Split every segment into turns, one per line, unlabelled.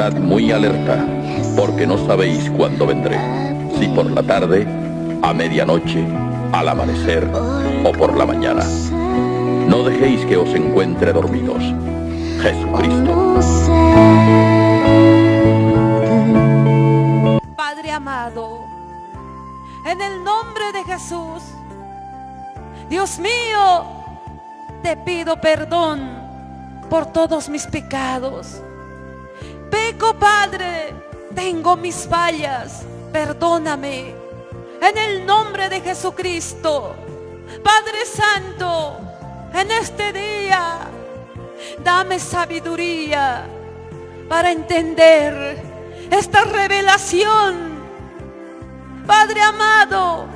Estad muy alerta, porque no sabéis cuándo vendré, si por la tarde, a medianoche, al amanecer o por la mañana. No dejéis que os encuentre dormidos. Jesucristo.
Padre amado, en el nombre de Jesús, Dios mío, te pido perdón por todos mis pecados. Peco, Padre, tengo mis fallas, perdóname. En el nombre de Jesucristo, Padre Santo, en este día, dame sabiduría para entender esta revelación. Padre amado,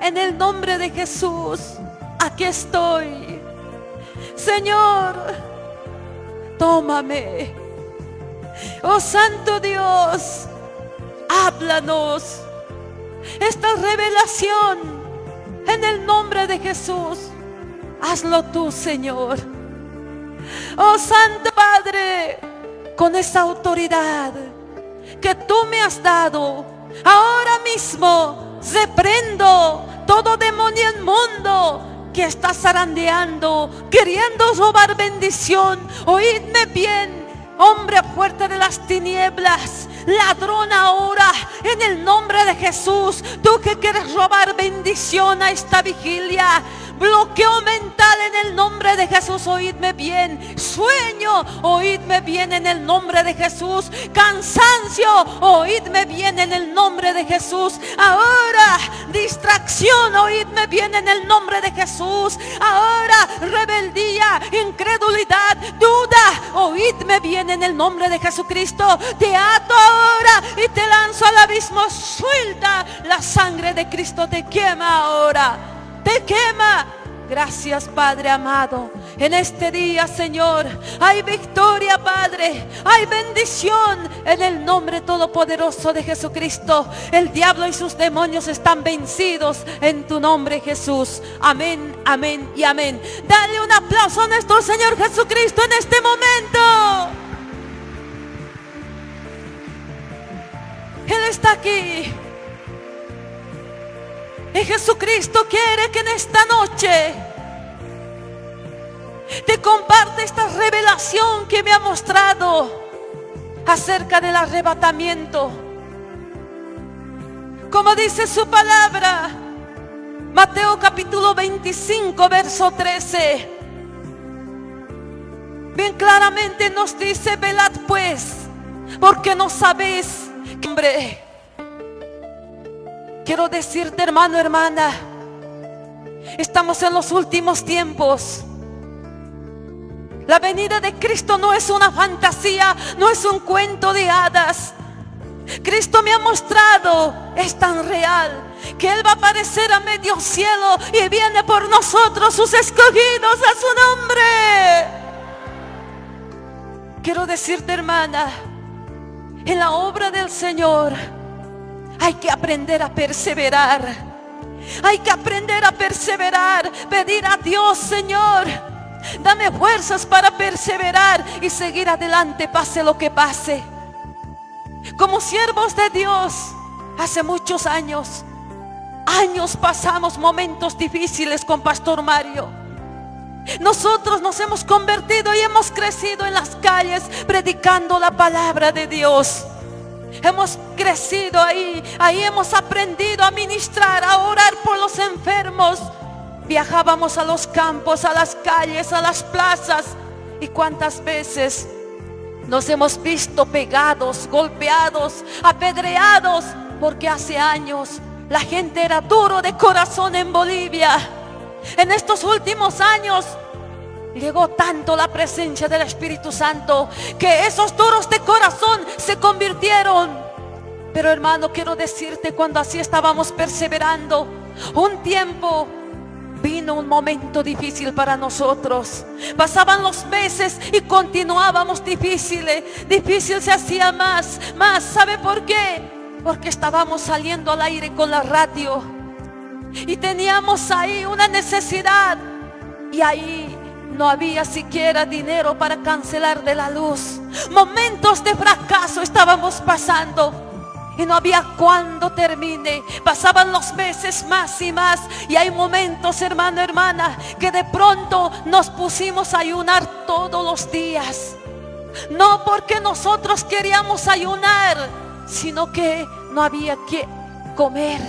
en el nombre de Jesús, aquí estoy. Señor, tómame. Oh Santo Dios, háblanos esta revelación en el nombre de Jesús. Hazlo tú, Señor. Oh Santo Padre, con esa autoridad que tú me has dado, ahora mismo reprendo todo demonio inmundo que está zarandeando, queriendo robar bendición. Oídme bien, hombre fuerte de las tinieblas, ladrón ahora, en el nombre de Jesús. Tú que quieres robar bendición a esta vigilia, bloqueo mental en el nombre de Jesús, oídme bien. Sueño, oídme bien en el nombre de Jesús. Cansancio, oídme bien en el nombre de Jesús. Ahora, distracción, oídme bien en el nombre de Jesús. Ahora, rebeldía, incredulidad, duda, oídme bien en el nombre de Jesucristo. Te ato ahora y te lanzo al abismo. Suelta, la sangre de Cristo te quema ahora. Te quema. Gracias, Padre amado. En este día, Señor, hay victoria, Padre. Hay bendición en el nombre todopoderoso de Jesucristo. El diablo y sus demonios están vencidos en tu nombre, Jesús. Amén, amén y amén. Dale un aplauso a nuestro Señor Jesucristo en este momento. Él está aquí. Y Jesucristo quiere que en esta noche te comparte esta revelación que me ha mostrado acerca del arrebatamiento. Como dice su palabra, Mateo capítulo 25, verso 13. Bien claramente nos dice: velad pues, porque no sabéis qué hombre. Quiero decirte, hermano, hermana, estamos en los últimos tiempos. La venida de Cristo no es una fantasía, no es un cuento de hadas. Cristo me ha mostrado, es tan real, que Él va a aparecer a medio cielo y viene por nosotros, sus escogidos, a su nombre. Quiero decirte, hermana, en la obra del Señor hay que aprender a perseverar. Hay que aprender a perseverar. Pedir a Dios: Señor, dame fuerzas para perseverar y seguir adelante, pase lo que pase. Como siervos de Dios, hace muchos años pasamos momentos difíciles con Pastor Mario. Nosotros nos hemos convertido y hemos crecido en las calles predicando la palabra de Dios. Hemos crecido ahí hemos aprendido a ministrar, a orar por los enfermos. Viajábamos a los campos, a las calles, a las plazas. Y cuántas veces nos hemos visto pegados, golpeados, apedreados, porque hace años la gente era duro de corazón en Bolivia. En estos últimos años llegó tanto la presencia del Espíritu Santo que esos duros de corazón se convirtieron. Pero hermano, quiero decirte, cuando así estábamos perseverando, un tiempo vino un momento difícil para nosotros. Pasaban los meses y continuábamos difícil se hacía más. ¿Sabe por qué? Porque estábamos saliendo al aire con la radio y teníamos ahí una necesidad, y ahí no había siquiera dinero para cancelar de la luz. Momentos de fracaso estábamos pasando y no había cuándo termine. Pasaban los meses más y más. Y hay momentos, hermano, hermana, que de pronto nos pusimos a ayunar todos los días. No porque nosotros queríamos ayunar, sino que no había que comer.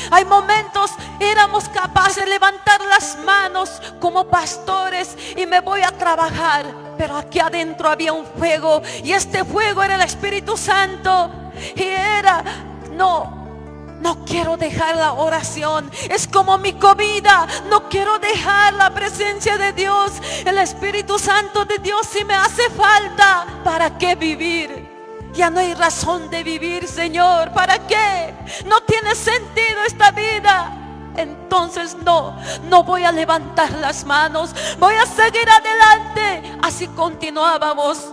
Hay momentos éramos capaces de levantar las manos como pastores y me voy a trabajar, pero aquí adentro había un fuego, y este fuego era el Espíritu Santo. Y era, no quiero dejar la oración, es como mi comida. No quiero dejar la presencia de Dios, el Espíritu Santo de Dios. Si me hace falta, ¿para qué vivir? Ya no hay razón de vivir, Señor. ¿Para qué? No tiene sentido esta vida. Entonces no voy a levantar las manos, voy a seguir adelante. Así continuábamos.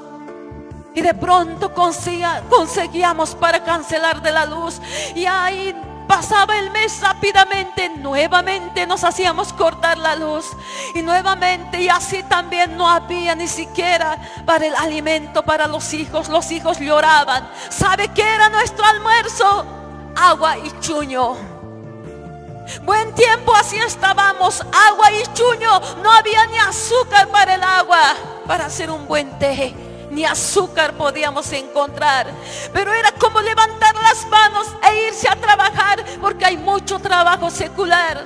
Y de pronto conseguíamos para cancelar de la luz. Y ahí pasaba el mes rápidamente. Nuevamente nos hacíamos cortar la luz. Y nuevamente, y así también no había ni siquiera para el alimento para los hijos. Los hijos lloraban. ¿Sabe qué era nuestro almuerzo? Agua y chuño. Buen tiempo así estábamos, agua y chuño. No había ni azúcar para el agua, para hacer un buen té. Ni azúcar podíamos encontrar. Pero era como levantar las manos e irse a trabajar, porque hay mucho trabajo secular.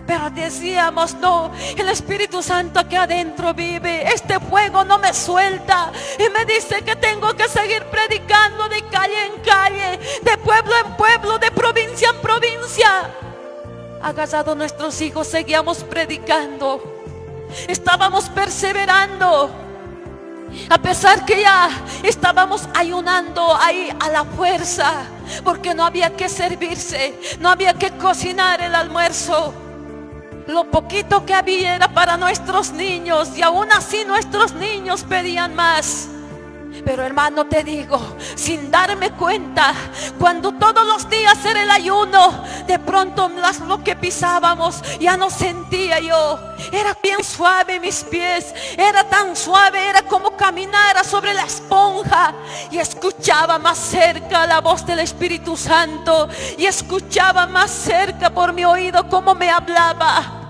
Pero decíamos, no, el Espíritu Santo aquí adentro vive. Este fuego no me suelta y me dice que tengo que seguir predicando de calle en calle, de pueblo en pueblo, de provincia en provincia. Agasados nuestros hijos, seguíamos predicando. Estábamos perseverando. A pesar que ya estábamos ayunando ahí a la fuerza, porque no había que servirse, no había que cocinar el almuerzo. Lo poquito que había era para nuestros niños, y aún así nuestros niños pedían más. Pero hermano, te digo, sin darme cuenta, cuando todos los días era el ayuno, de pronto lo que pisábamos ya no sentía yo. Era bien suave mis pies, era tan suave, era como caminar sobre la esponja. Y escuchaba más cerca la voz del Espíritu Santo, y escuchaba más cerca por mi oído cómo me hablaba.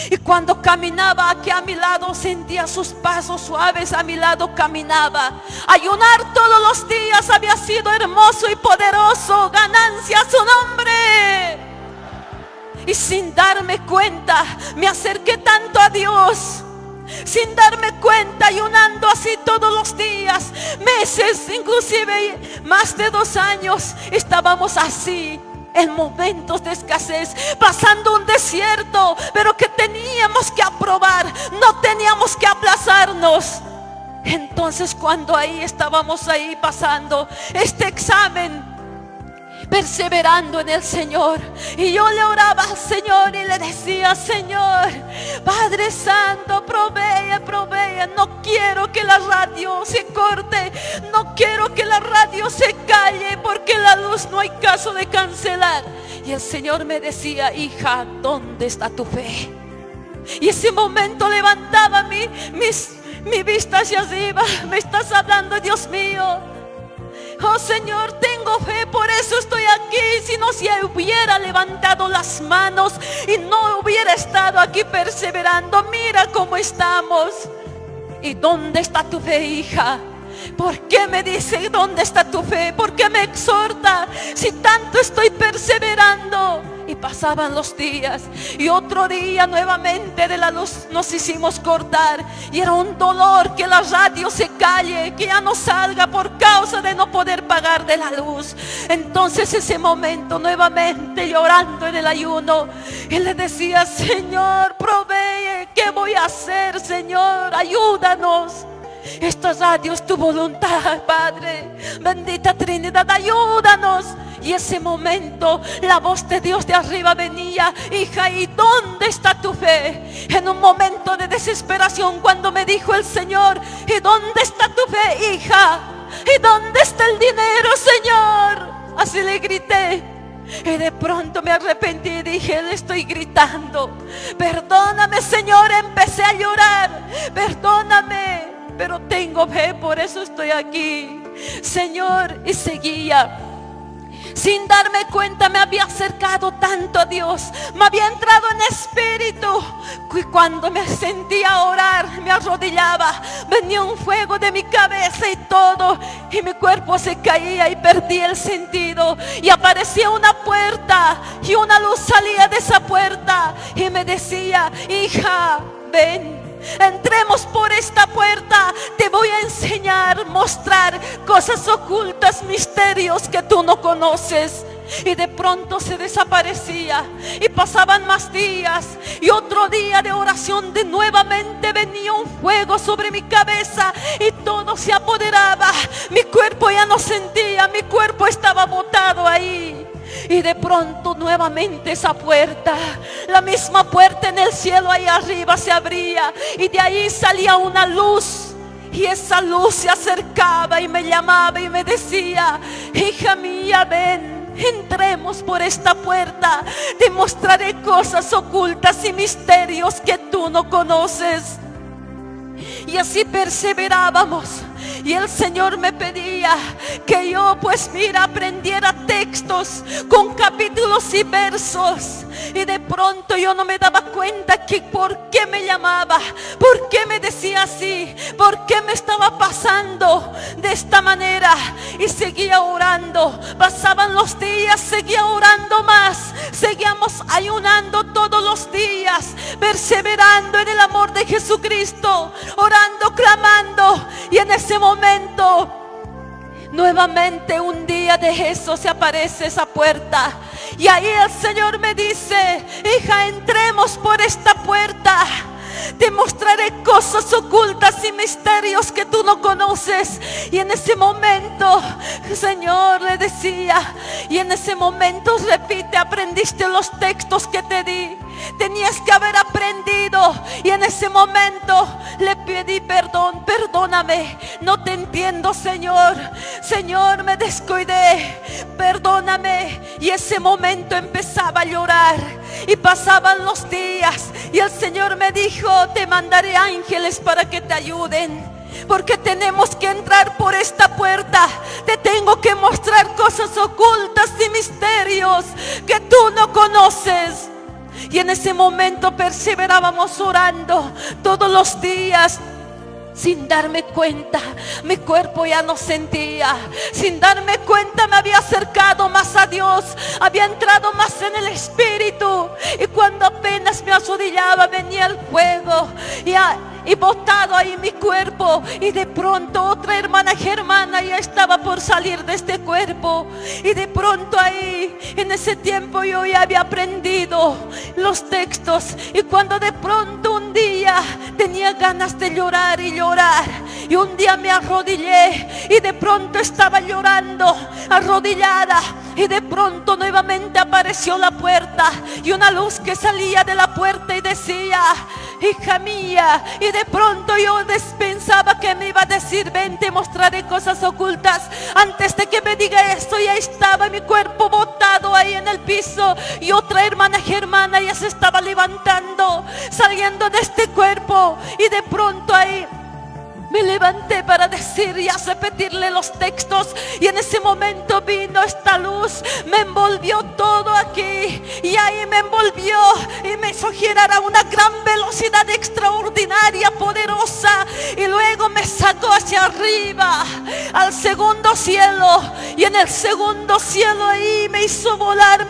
Y cuando caminaba aquí a mi lado, sentía sus pasos suaves, a mi lado caminaba. Ayunar todos los días había sido hermoso y poderoso, ganancia a su nombre. Y sin darme cuenta, me acerqué tanto a Dios. Sin darme cuenta, ayunando así todos los días, meses, inclusive más de 2 años, estábamos así. En momentos de escasez, pasando un desierto, pero que teníamos que aprobar, no teníamos que aplazarnos. Entonces cuando ahí estábamos ahí pasando este examen, perseverando en el Señor, y yo le oraba al Señor y le decía, Señor, Padre Santo, provee. No quiero que la radio se corte, no quiero que la radio se calle, porque la luz no hay caso de cancelar. Y el Señor me decía, hija, ¿dónde está tu fe? Y ese momento levantaba mi vista hacia arriba. Me estás hablando, Dios mío. Oh Señor, tengo fe, por eso estoy aquí. Si no se hubiera levantado las manos y no hubiera estado aquí perseverando, mira cómo estamos. ¿Y dónde está tu fe, hija? ¿Por qué me dice dónde está tu fe? ¿Por qué me exhorta si tanto estoy perseverando? Y pasaban los días, y otro día nuevamente de la luz nos hicimos cortar. Y era un dolor que la radio se calle, que ya no salga por causa de no poder pagar de la luz. Entonces ese momento nuevamente llorando en el ayuno, y le decía, Señor, provee. ¿Qué voy a hacer, Señor? Ayúdanos. Esta radio es tu voluntad, Padre. Bendita Trinidad, ayúdanos. Y ese momento la voz de Dios de arriba venía, hija, ¿y dónde está tu fe? En un momento de desesperación, cuando me dijo el Señor, ¿y dónde está tu fe, hija? ¿Y dónde está el dinero, Señor? Así le grité. Y de pronto me arrepentí y dije, le estoy gritando, perdóname, Señor. Empecé a llorar, perdóname, pero tengo fe, por eso estoy aquí, Señor. Y seguía. Sin darme cuenta me había acercado tanto a Dios, me había entrado en espíritu, y cuando me sentía a orar, me arrodillaba, venía un fuego de mi cabeza y todo, y mi cuerpo se caía y perdí el sentido, y aparecía una puerta y una luz salía de esa puerta y me decía, hija, ven, entremos por esta puerta, te voy a enseñar, mostrar cosas ocultas, misterios que tú no conoces. Y de pronto se desaparecía y pasaban más días, y otro día de oración de nuevamente venía un fuego sobre mi cabeza y todo se apoderaba, mi cuerpo ya no sentía, mi cuerpo estaba botado ahí. Y de pronto nuevamente esa puerta, la misma puerta en el cielo ahí arriba se abría, y de ahí salía una luz, y esa luz se acercaba y me llamaba y me decía, hija mía, ven, entremos por esta puerta, te mostraré cosas ocultas y misterios que tú no conoces. Y así perseverábamos. Y el Señor me pedía que yo, pues mira, aprendiera textos con capítulos y versos. Y de pronto yo no me daba cuenta que por qué me llamaba, por qué me decía así, por qué me estaba pasando de esta manera. Y seguía orando, pasaban los días, seguía orando más, seguíamos ayunando todos los días, perseverando en el amor de Jesucristo, orando, clamando. Y en ese momento, nuevamente un día de eso se aparece esa puerta, y ahí el Señor me dice, hija, entremos por esta puerta, te mostraré cosas ocultas y misterios que tú no conoces. Y en ese momento, Señor, le decía, y en ese momento repite, aprendiste los textos que te di, tenías que haber aprendido. Y en ese momento le pedí perdón, perdóname, no te entiendo, Señor, Señor, me descuidé, perdóname. Y ese momento empezaba a llorar, y pasaban los días, y el Señor me dijo, te mandaré ángeles para que te ayuden, porque tenemos que entrar por esta puerta, te tengo que mostrar cosas ocultas y misterios que tú no conoces. Y en ese momento perseverábamos orando todos los días. Sin darme cuenta, mi cuerpo ya no sentía. Sin darme cuenta me había acercado más a Dios, había entrado más en el Espíritu. Y cuando apenas me arrodillaba, venía el fuego y botado ahí mi cuerpo. Y de pronto otra hermana germana ya estaba por salir de este cuerpo. Y de pronto ahí, en ese tiempo yo ya había aprendido los textos. Y cuando de pronto un día tenía ganas de llorar y llorar, y un día me arrodillé, y de pronto estaba llorando arrodillada, y de pronto nuevamente apareció la puerta y una luz que salía de la puerta y decía, hija mía. Y de pronto yo pensaba que me iba a decir, ven, te mostraré cosas ocultas. Antes de que me diga esto, ya estaba mi cuerpo botado ahí en el piso, y otra hermana germana ya se estaba levantando, saliendo de este cuerpo. Y de pronto ahí me levanté para decir y a repetirle los textos, y en ese momento vino esta luz, me envolvió todo aquí, y ahí me envolvió y me hizo girar a una gran velocidad extraordinaria, poderosa, y luego me sacó hacia arriba al segundo cielo, y en el segundo cielo ahí me hizo volar,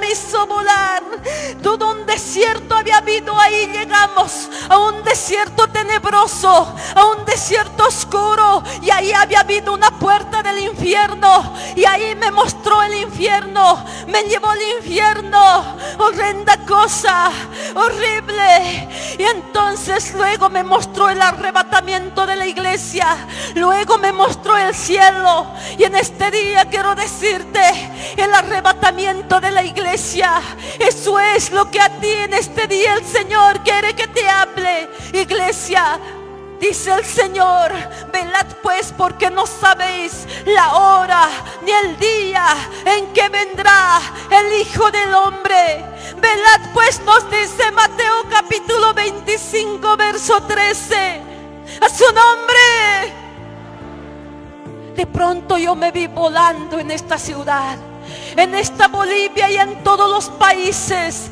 todo un desierto había habido. Ahí llegamos a un desierto tenebroso, a un desierto oscuro, y ahí había habido una puerta del infierno, y ahí me mostró el infierno, me llevó al infierno, horrenda cosa, horrible. Y entonces luego me mostró el arrebatamiento de la iglesia, luego me mostró el cielo. Y en este día quiero decirte, el arrebatamiento de la iglesia, eso es lo que a ti en este día el Señor quiere que te hable. Iglesia, Dice el Señor: velad pues, porque no sabéis la hora ni el día en que vendrá el Hijo del Hombre. Velad pues, nos dice Mateo capítulo 25 verso 13. A su nombre. De pronto yo me vi volando en esta ciudad, en esta Bolivia y en todos los países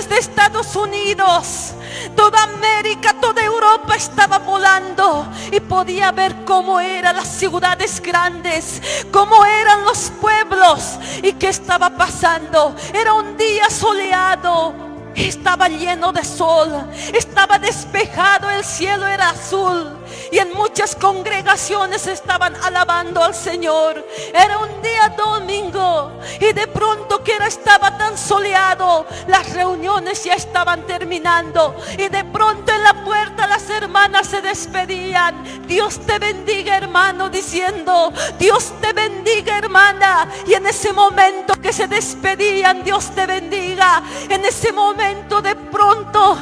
de Estados Unidos, toda América, toda Europa estaba volando, y podía ver cómo eran las ciudades grandes, cómo eran los pueblos y qué estaba pasando. Era un día soleado, estaba lleno de sol, estaba despejado, el cielo era azul. Y en muchas congregaciones estaban alabando al Señor. Era un día domingo, y de pronto que estaba tan soleado, las reuniones ya estaban terminando, y de pronto en la puerta las hermanas se despedían. Dios te bendiga, hermano, diciendo: Dios te bendiga, hermana. Y en ese momento que se despedían, Dios te bendiga, en ese momento de pronto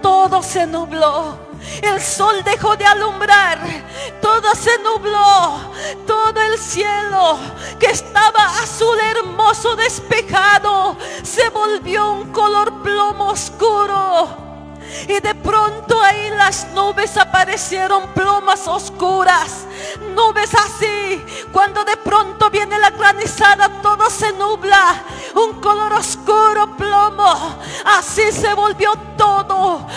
todo se nubló. El sol dejó de alumbrar, todo se nubló, todo el cielo que estaba azul hermoso despejado se volvió un color plomo oscuro. Y de pronto ahí las nubes aparecieron plomas oscuras, nubes así. Cuando de pronto viene la granizada, todo se nubla, un color oscuro, plomo. Así se volvió todo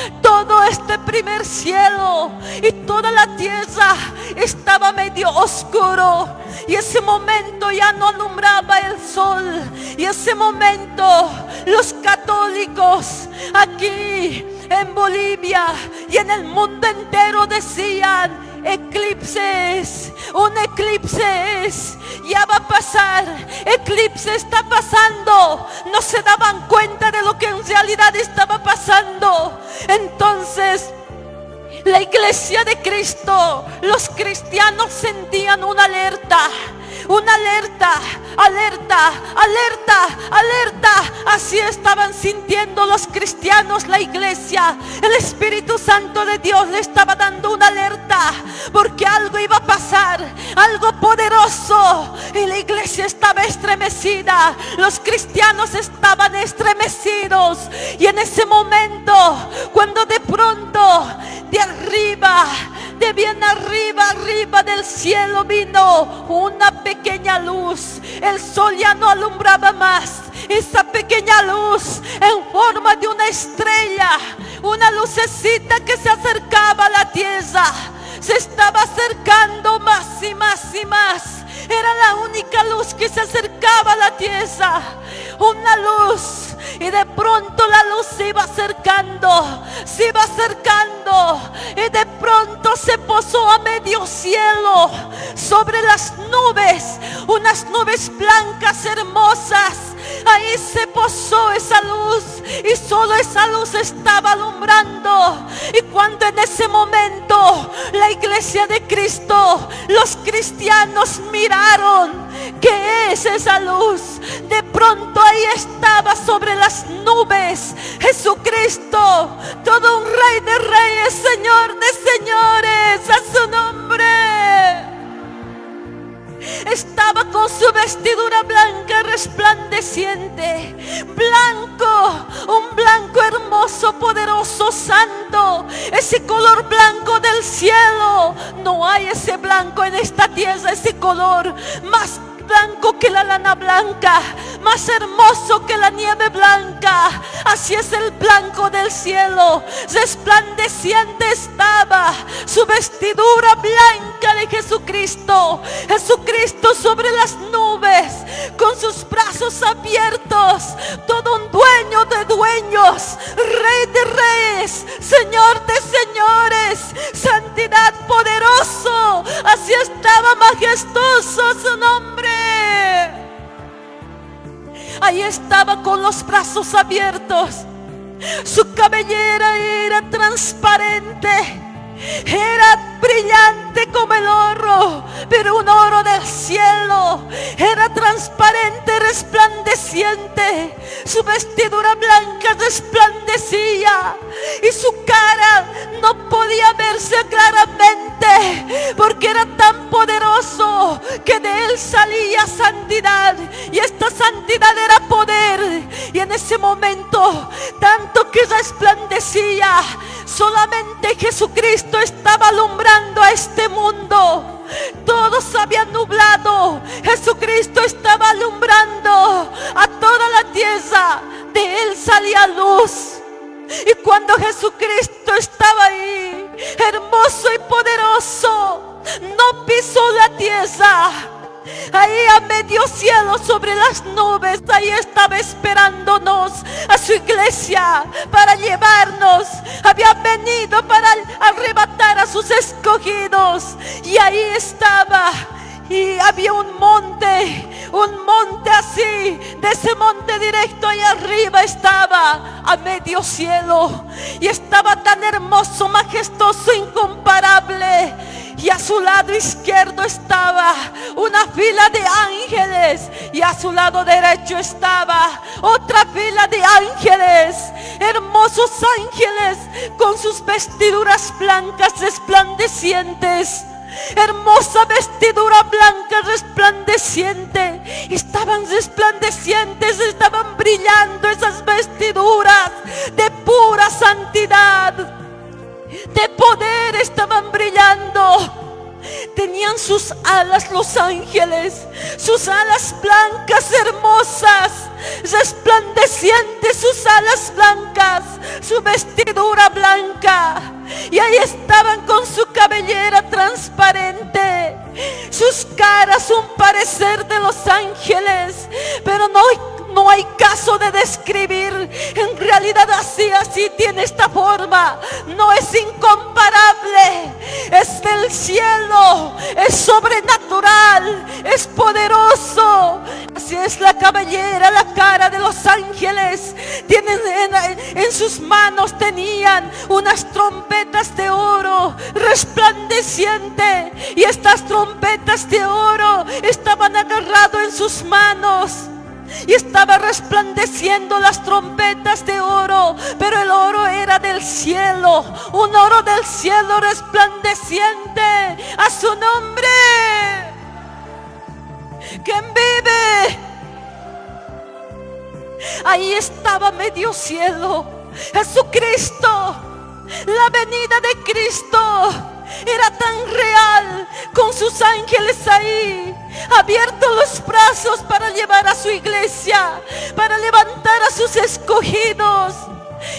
este primer cielo, y toda la tierra estaba medio oscuro. Y ese momento ya no alumbraba el sol. Y ese momento los católicos aquí en Bolivia y en el mundo entero decían: eclipses, un eclipse ya va a pasar, eclipse está pasando. No se daban cuenta de lo que en realidad estaba pasando. Entonces la iglesia de Cristo, los cristianos sentían una alerta, alerta, así estaban sintiendo los cristianos, la iglesia. El Espíritu Santo de Dios le estaba dando una alerta, porque algo iba a pasar, algo poderoso, y la iglesia estaba estremecida, los cristianos estaban estremecidos. Y en ese momento, cuando de pronto de arriba, de bien arriba del cielo vino una pequeña luz. El sol ya no alumbraba más. Esa pequeña luz en forma de una estrella, una lucecita que se acercaba a la tierra, se estaba acercando más y más y más. Era la única luz que se acercaba a la tierra, una luz. Y de pronto la luz se iba acercando, y de pronto se posó a medio cielo, sobre las nubes, unas nubes blancas hermosas. Ahí se posó esa luz, y solo esa luz estaba alumbrando. Y cuando en ese momento la iglesia de Cristo, los cristianos miraron, ¿qué es esa luz? De pronto ahí estaba sobre las nubes Jesucristo, todo un Rey de reyes, Señor de señores, a su nombre. Estaba con su vestidura blanca resplandeciente, blanco, un blanco hermoso, poderoso, santo, ese color blanco del cielo. No hay ese blanco en esta tierra, ese color más blanco que la lana blanca, más hermoso que la nieve blanca. Así es el blanco del cielo, resplandeciente estaba su vestidura blanca de Jesucristo. Jesucristo sobre las nubes, con sus brazos abiertos, todo un dueño de dueños, Rey de reyes, Señor de señores, santidad, poderoso. Así estaba majestuoso su nombre. Ahí estaba con los brazos abiertos. Su cabellera era transparente, era brillante como el oro, pero un oro del cielo. Era transparente, resplandeciente. Su vestidura blanca resplandecía y su cara no podía verse claramente, porque era tan poderoso que de él salía santidad, y esta santidad era poder. Y en ese momento, tanto que resplandecía, solamente Jesucristo estaba alumbrando a este mundo. Todo se había nublado, Jesucristo estaba alumbrando a toda la tierra. De él salía luz. Y cuando Jesucristo estaba ahí, hermoso y poderoso, no pisó la tierra. Ahí a medio cielo, sobre las nubes, ahí estaba esperándonos a su iglesia para llevarnos. Había venido para arrebatar a sus escogidos. Y ahí estaba. Y había un monte así. De ese monte directo ahí arriba estaba, a medio cielo. Y estaba tan hermoso, majestuoso, incomparable. Y a su lado izquierdo estaba una fila de ángeles, y a su lado derecho estaba otra fila de ángeles, hermosos ángeles con sus vestiduras blancas resplandecientes. Hermosa vestidura blanca resplandeciente. Estaban resplandecientes, estaban brillando esas vestiduras de pura santidad, de poder, estaban brillando. Tenían sus alas los ángeles, sus alas blancas hermosas, resplandecientes, sus alas blancas, su vestidura blanca. Y ahí estaban con su cabellera transparente, sus caras un parecer de los ángeles, pero no hay caso de describir. En realidad así tiene esta forma. No es incomparable, es del cielo, es sobrenatural, es poderoso. Así es la cabellera, la cara de los ángeles. Tienen en sus manos tenían unas trompetas de oro resplandeciente, y estas trompetas de oro estaban agarradas en sus manos. Y estaba resplandeciendo las trompetas de oro, pero el oro era del cielo, un oro del cielo resplandeciente. A su nombre, quien vive. Ahí estaba medio cielo, Jesucristo. La venida de Cristo era tan real, con sus ángeles ahí, abiertos los brazos para llevar a su iglesia, para levantar a sus escogidos.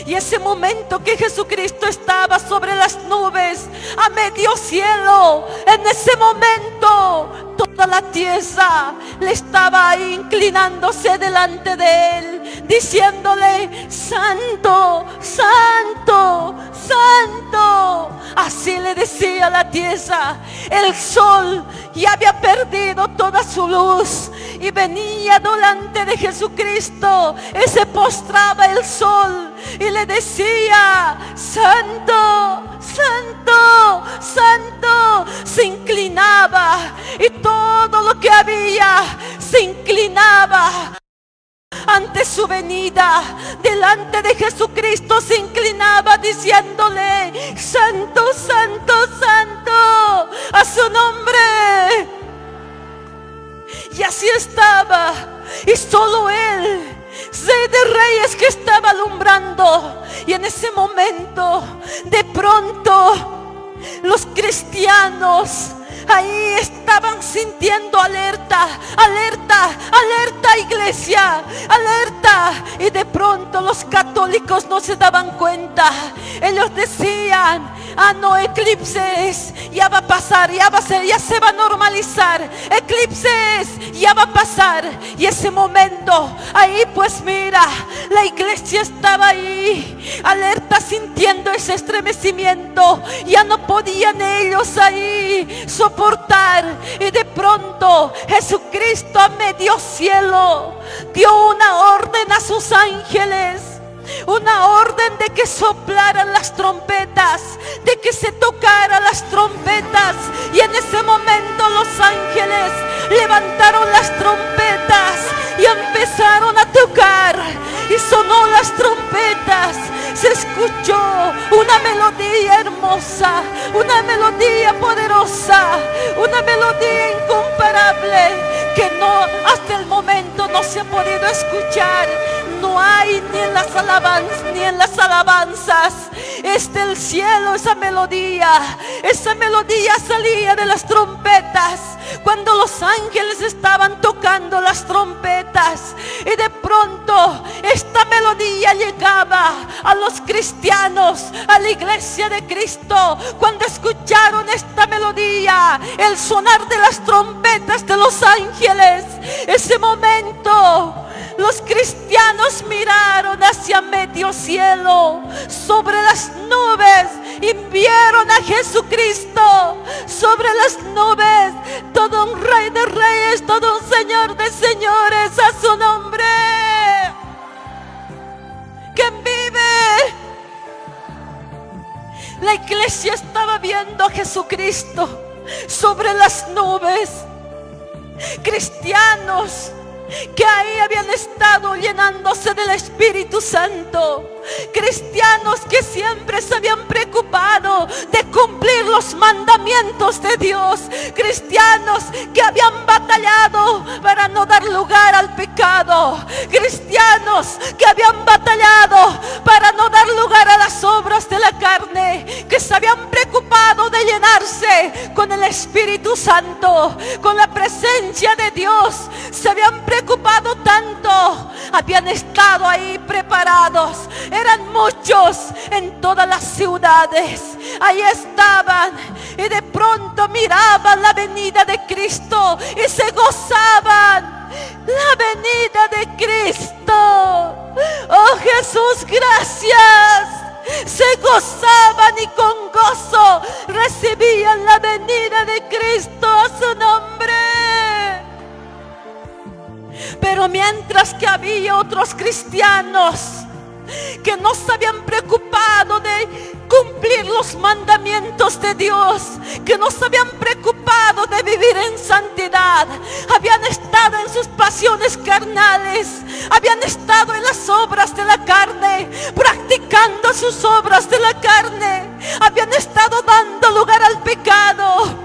Y ese momento que Jesucristo estaba sobre las nubes, a medio cielo, en ese momento toda la tierra le estaba ahí inclinándose delante de él, diciéndole: Santo, Santo, Santo. Así le decía la tierra. El sol ya había perdido toda su luz, y venía delante de Jesucristo, y se postraba el sol y le decía: Santo, Santo, Santo. Se inclinaba, y todo lo que había se inclinaba ante su venida. Delante de Jesucristo se inclinaba, diciéndole: Santo, Santo, Santo, a su nombre. Y así estaba, y solo él, Rey de Reyes, que estaba alumbrando. Y en ese momento, de pronto, los cristianos ahí estaban sintiendo alerta, alerta, alerta, iglesia, alerta. Y de pronto los católicos no se daban cuenta. Ellos decían: no, eclipses, ya va a pasar, ya se va a normalizar. Eclipses, ya va a pasar. Y ese momento, ahí pues mira, la iglesia estaba ahí, alerta, sintiendo ese estremecimiento. Ya no podían ellos ahí soportar. Y de pronto Jesucristo, a medio cielo, dio una orden a sus ángeles. Una orden de que soplaran las trompetas, de que se tocaran las trompetas. Y en ese momento los ángeles levantaron las trompetas se escuchó una melodía hermosa, una melodía poderosa, una melodía incomparable que no, hasta el momento no se ha podido escuchar. No hay ni en las alabanzas. Es del cielo esa melodía. Esa melodía salía de las trompetas, cuando los ángeles estaban tocando las trompetas. Y de pronto esta melodía llegaba a los cristianos, a la iglesia de Cristo. Cuando escucharon esta melodía, el sonar de las trompetas de los ángeles, ese momento los cristianos miraron hacia medio cielo, sobre las nubes, y vieron a Jesucristo sobre las nubes. Todo un rey de reyes, todo un señor de señores, a su nombre. ¿Quién vive? La iglesia estaba viendo a Jesucristo sobre las nubes. Cristianos que ahí habían estado llenándose del Espíritu Santo. Cristianos que siempre se habían preocupado de cumplir los mandamientos de Dios. Cristianos que habían batallado para no dar lugar al pecado. Cristianos que habían batallado para no dar lugar a las obras de la carne. Que se habían preocupado de llenarse con el Espíritu Santo, con la presencia de Dios. Se habían preocupado tanto, habían estado ahí preparados. Eran muchos en todas las ciudades. Ahí estaban y de pronto miraban la venida de Cristo y se gozaban. La venida de Cristo. Oh Jesús, gracias. Se gozaban y con gozo recibían la venida de Cristo, a su nombre. Pero mientras que había otros cristianos que no se habían preocupado de cumplir los mandamientos de Dios, que no se habían preocupado de vivir en santidad, habían estado en sus pasiones carnales, habían estado en las obras de la carne, practicando sus obras de la carne, habían estado dando lugar al pecado.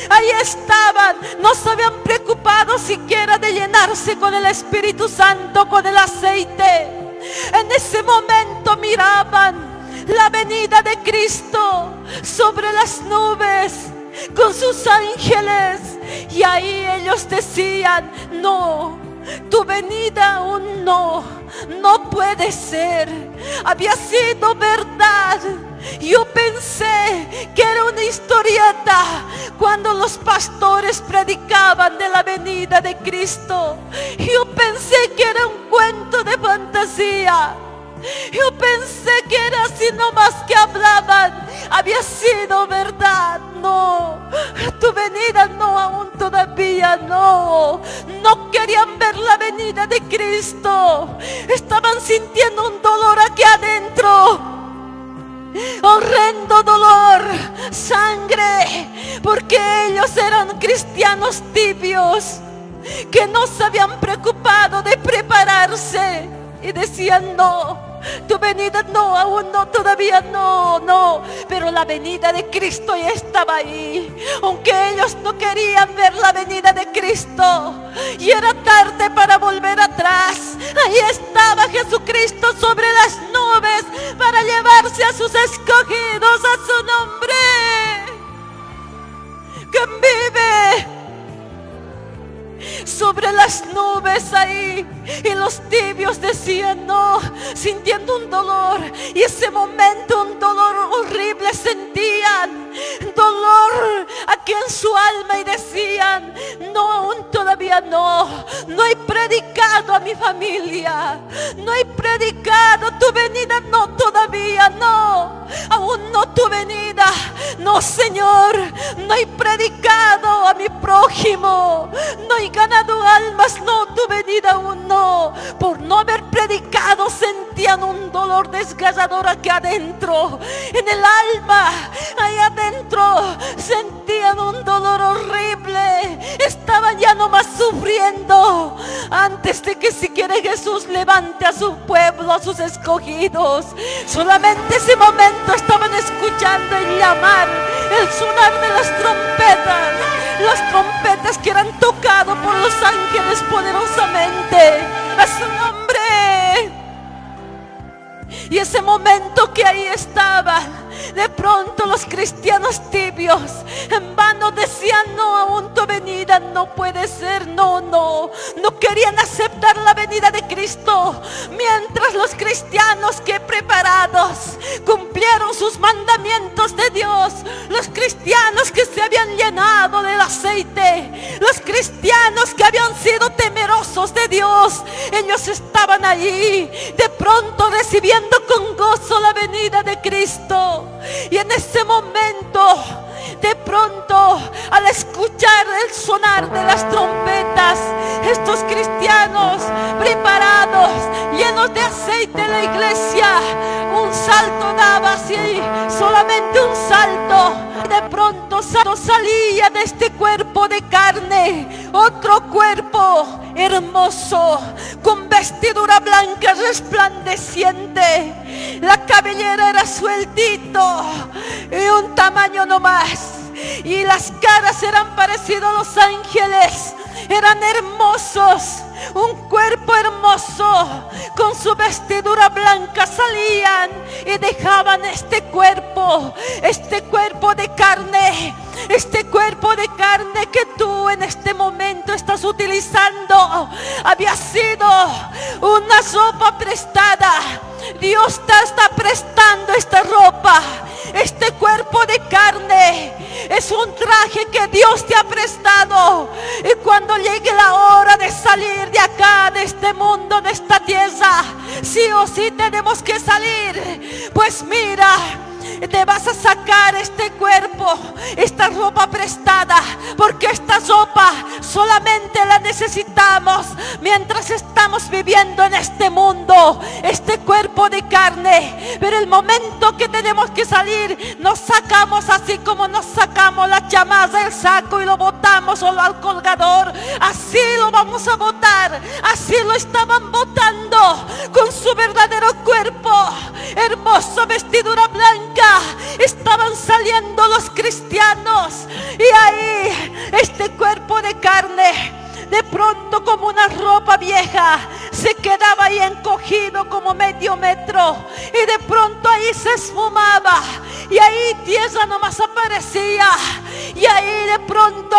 Ahí estaban, no se habían preocupado siquiera de llenarse con el Espíritu Santo, con el aceite. En ese momento miraban la venida de Cristo sobre las nubes con sus ángeles, y ahí ellos decían: no, tu venida aún no puede ser. Había sido verdad. Yo pensé que era una historieta cuando los pastores predicaban de la venida de Cristo. Yo pensé que era un cuento de fantasía. Yo pensé que era así nomás que hablaban. Había sido verdad. No, tu venida no, aún todavía no. No querían ver la venida de Cristo. Estaban sintiendo un dolor aquí adentro. Horrendo dolor, sangre, porque ellos eran cristianos tibios que no se habían preocupado de prepararse y decían: no, tu venida no, aún no, todavía no. Pero la venida de Cristo ya estaba ahí, aunque ellos no querían ver la venida de Cristo, y era tarde para volver atrás. Ahí estaba Jesucristo sobre las nubes para llevarse a sus escogidos, a su nombre. ¿Quién vive? Sobre las nubes ahí, y los tibios decían no, sintiendo un dolor, y ese momento un dolor horrible sentían, dolor aquí en su alma, y decían: no, aún todavía no he predicado a mi familia, no he predicado tu venida, no, todavía no, aún no tu venida, no Señor, no he predicado a mi prójimo, no he ganado almas, no, tu venida aún no. Por no haber predicado sentían un dolor desgarrador aquí adentro, en el alma, ahí adentro sentían un dolor horrible. Estaban ya no nomás sufriendo antes de que siquiera Jesús levante a su pueblo, a sus escogidos. Solamente ese momento estaban escuchando el llamar, el sonar de las trompetas que eran tocadas por los ángeles poderosamente a su nombre. Y ese momento que ahí estaban, de pronto los cristianos tibios en vano decían: no, aún tu venida no puede ser, no querían aceptar la venida de Cristo. Mientras los cristianos que preparados cumplieron sus mandamientos de Dios, los cristianos que se habían llenado del aceite, los cristianos que habían sido temerosos de Dios, ellos estaban allí de pronto recibiendo con gozo la venida de Cristo. Y en ese momento, de pronto, al escuchar el sonar de las trompetas, estos cristianos preparados, llenos de aceite en la iglesia, un salto daba así, solamente un salto. De pronto salía de este cuerpo de carne otro cuerpo hermoso, con vestidura blanca resplandeciente. La cabellera era sueltito y un tamaño no más, y las caras eran parecidos a los ángeles. Eran hermosos, un cuerpo hermoso, con su vestidura blanca salían y dejaban este cuerpo de carne, este cuerpo de carne que tú en este momento estás utilizando. Había sido una ropa prestada. Dios te está prestando esta ropa, este cuerpo de carne. Es un traje que Dios te ha prestado. Y cuando llegue la hora de salir de acá, de este mundo, de esta tierra, sí o sí tenemos que salir. Pues mira, te vas a sacar este cuerpo, esta ropa prestada, porque esta ropa solamente la necesitamos mientras estamos viviendo en este mundo, este cuerpo de carne. Pero el momento que tenemos que salir, nos sacamos así como nos sacamos la chamarra del saco y lo botamos solo al colgador. Así lo vamos a botar, así lo estaban botando, con su verdadero cuerpo, hermosa vestidura blanca. Estaban saliendo los cristianos, y ahí este cuerpo de carne, de pronto como una ropa vieja, se quedaba ahí encogido como medio metro, y de pronto ahí se esfumaba, y ahí tierra nomás aparecía. Y ahí de pronto,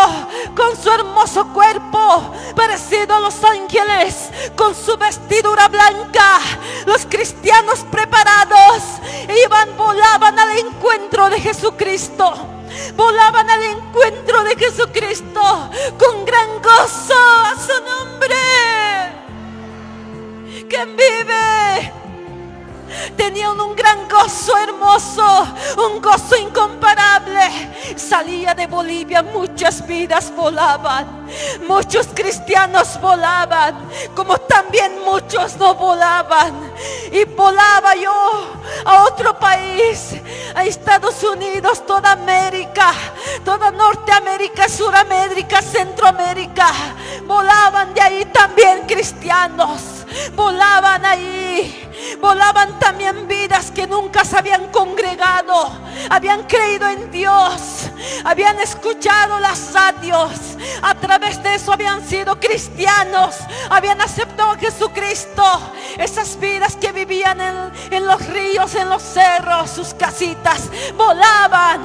con su hermoso cuerpo parecido a los ángeles, con su vestidura blanca, los cristianos preparados volaban al encuentro de Jesucristo. Volaban al encuentro de Jesucristo con gran gozo a su nombre. ¿Quién vive? Tenían un gran gozo hermoso, un gozo incomparable. Salía de Bolivia, muchas vidas volaban, muchos cristianos volaban, como también muchos no volaban. Y volaba yo a otro país, a Estados Unidos, toda América, toda Norteamérica, Suramérica, Centroamérica. Volaban de ahí también cristianos, volaban ahí. Volaban también vidas que nunca se habían congregado, habían creído en Dios, habían escuchado las radios, a través de eso habían sido cristianos, habían aceptado a Jesucristo. Esas vidas que vivían en los ríos, en los cerros, sus casitas, volaban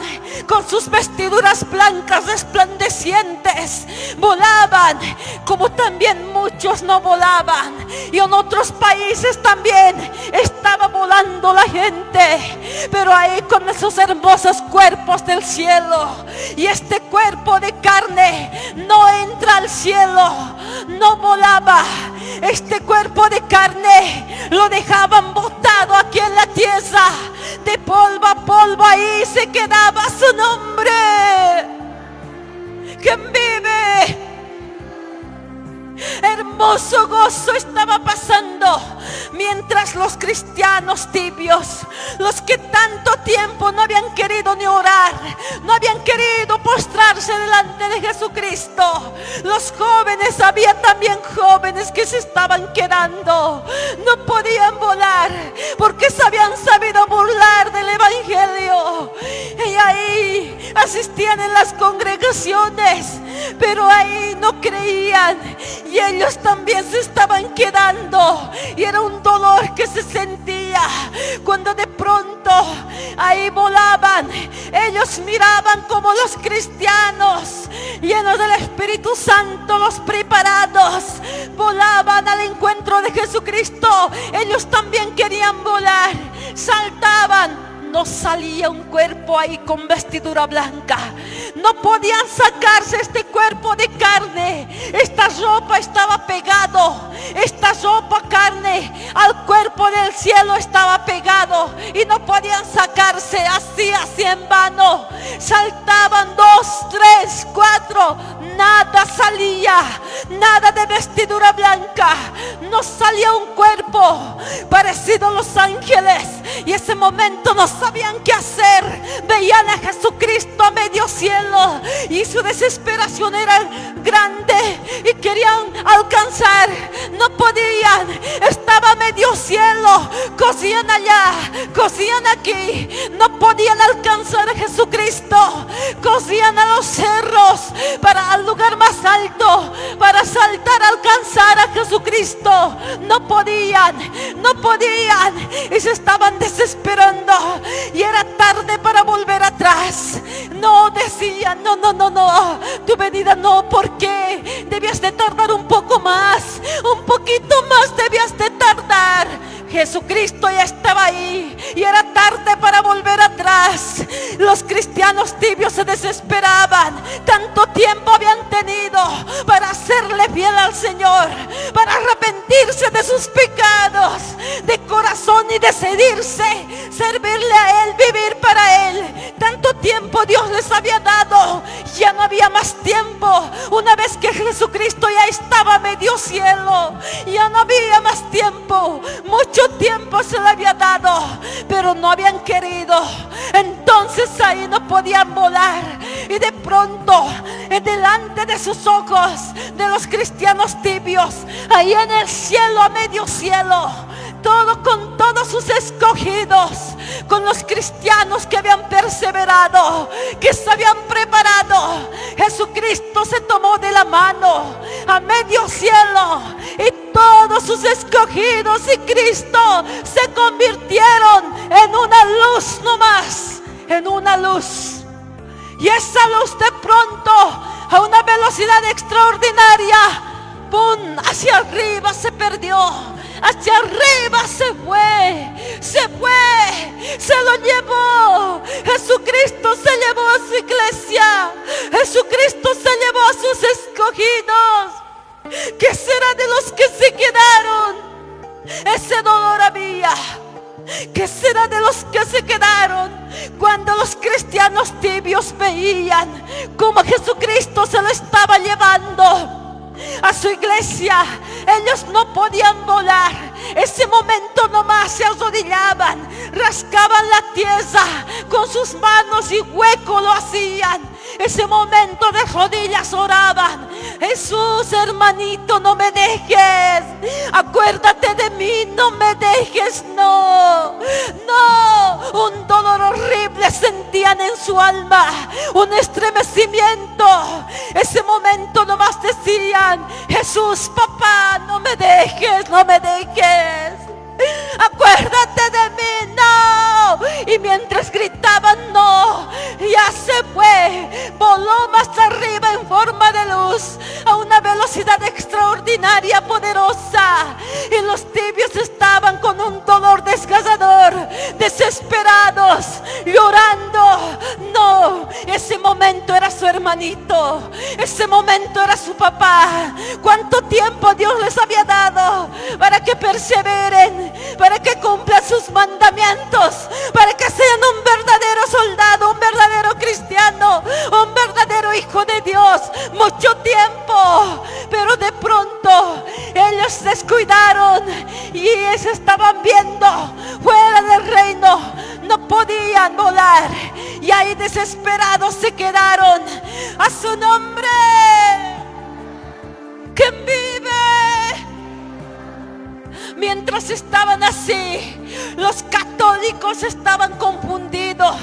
con sus vestiduras blancas resplandecientes, volaban como también muchos no volaban. Y en otros países también estaba volando la gente, pero ahí con esos hermosos cuerpos del cielo. Y este cuerpo de carne no entra al cielo, no volaba. Este cuerpo de carne lo dejaban botado aquí en la tierra, de polvo a polvo, ahí se quedaba su nombre. ¿Quién vive? Hermoso hermoso gozo estaba pasando mientras los cristianos tibios, los que tanto tiempo no habían querido ni orar, no habían querido postrarse delante de Jesucristo, los jóvenes, había también jóvenes que se estaban quedando, no podían volar porque se habían sabido burlar del evangelio, y ahí asistían en las congregaciones, pero ahí no creían, y ellos también se estaban quedando, y era un dolor que se sentía cuando de pronto ahí volaban. Ellos miraban como los cristianos llenos del Espíritu Santo, los preparados, volaban al encuentro de Jesucristo. Ellos también querían volar, saltaban. No salía un cuerpo ahí con vestidura blanca. No podían sacarse este cuerpo de carne. Esta ropa estaba pegado. Esta ropa carne al cuerpo del cielo estaba pegado. Y no podían sacarse así en vano. Saltaban 2, 3, 4. Nada salía. Nada de vestidura blanca. No salía un cuerpo parecido a los ángeles. Y ese momento no sabían qué hacer. Veían a Jesucristo a medio cielo y su desesperación era grande y querían alcanzar, no podían, estaba a medio cielo, cosían allá, cosían aquí, no podían alcanzar a Jesucristo, cosían a los cerros para al lugar más alto, para saltar, alcanzar a Jesucristo, no podían y se estaban desesperando y era tarde para volver atrás. No, decían, no, tu venida no, ¿por qué? Debías de tardar un poco más, un poquito más debías de tardar. Jesucristo ya estaba ahí y era tarde para volver atrás. Los cristianos tibios se desesperaban. Tanto tiempo habían tenido para hacerle fiel al Señor, para arrepentirse de sus pecados de corazón y decidirse servirle a Él, vivir para Él. Tanto tiempo Dios les había dado, ya no había más tiempo. Una vez que Jesucristo ya estaba a medio cielo, ya no había más tiempo. Mucho tiempo se le había dado, pero no habían querido. Entonces ahí no podían volar. Y de pronto, delante de sus ojos, de los cristianos tibios, ahí en el cielo, a medio cielo, todo con todos sus escogidos, con los cristianos que habían perseverado, que se habían preparado, Jesucristo se tomó de la mano a medio cielo y todos sus escogidos y Cristo se convirtieron en una luz nomás, en una luz. Y esa luz de pronto, a una velocidad extraordinaria, ¡pum!, hacia arriba se perdió. Hacia arriba se lo llevó. Jesucristo se llevó a su iglesia. Jesucristo se llevó a sus escogidos. ¿Qué será de los que se quedaron? Ese dolor había. ¿Qué será de los que se quedaron cuando los cristianos tibios veían cómo Jesucristo se lo estaba llevando a su iglesia? Ellos no podían volar. Ese momento nomás se arrodillaban, rascaban la tierra con sus manos y hueco lo hacían. Ese momento de rodillas oraban: Jesús, hermanito, no me dejes, acuérdate de mí, no me dejes, no. Un dolor horrible sentían en su alma, un estremecimiento. Ese momento nomás decían: Jesús, papá, no me dejes, no me dejes, acuérdate de mí, no. Y mientras gritaban no, ya se fue, voló más arriba en forma de luz, a una velocidad extraordinaria, poderosa. Y los tibios estaban con un dolor desgarrador, desesperados, llorando. no, ese momento era su hermanito, ese momento era su papá. Cuánto tiempo Dios les había dado para que perseveren, para que cumplan sus mandamientos, para que sean un verdadero soldado, un verdadero cristiano, un verdadero hijo de Dios. Mucho tiempo, pero de pronto ellos descuidaron y se estaban viendo fuera del reino, no podían volar y ahí desesperados se quedaron. A su nombre, que vive. Mientras estaban así, los católicos estaban confundidos,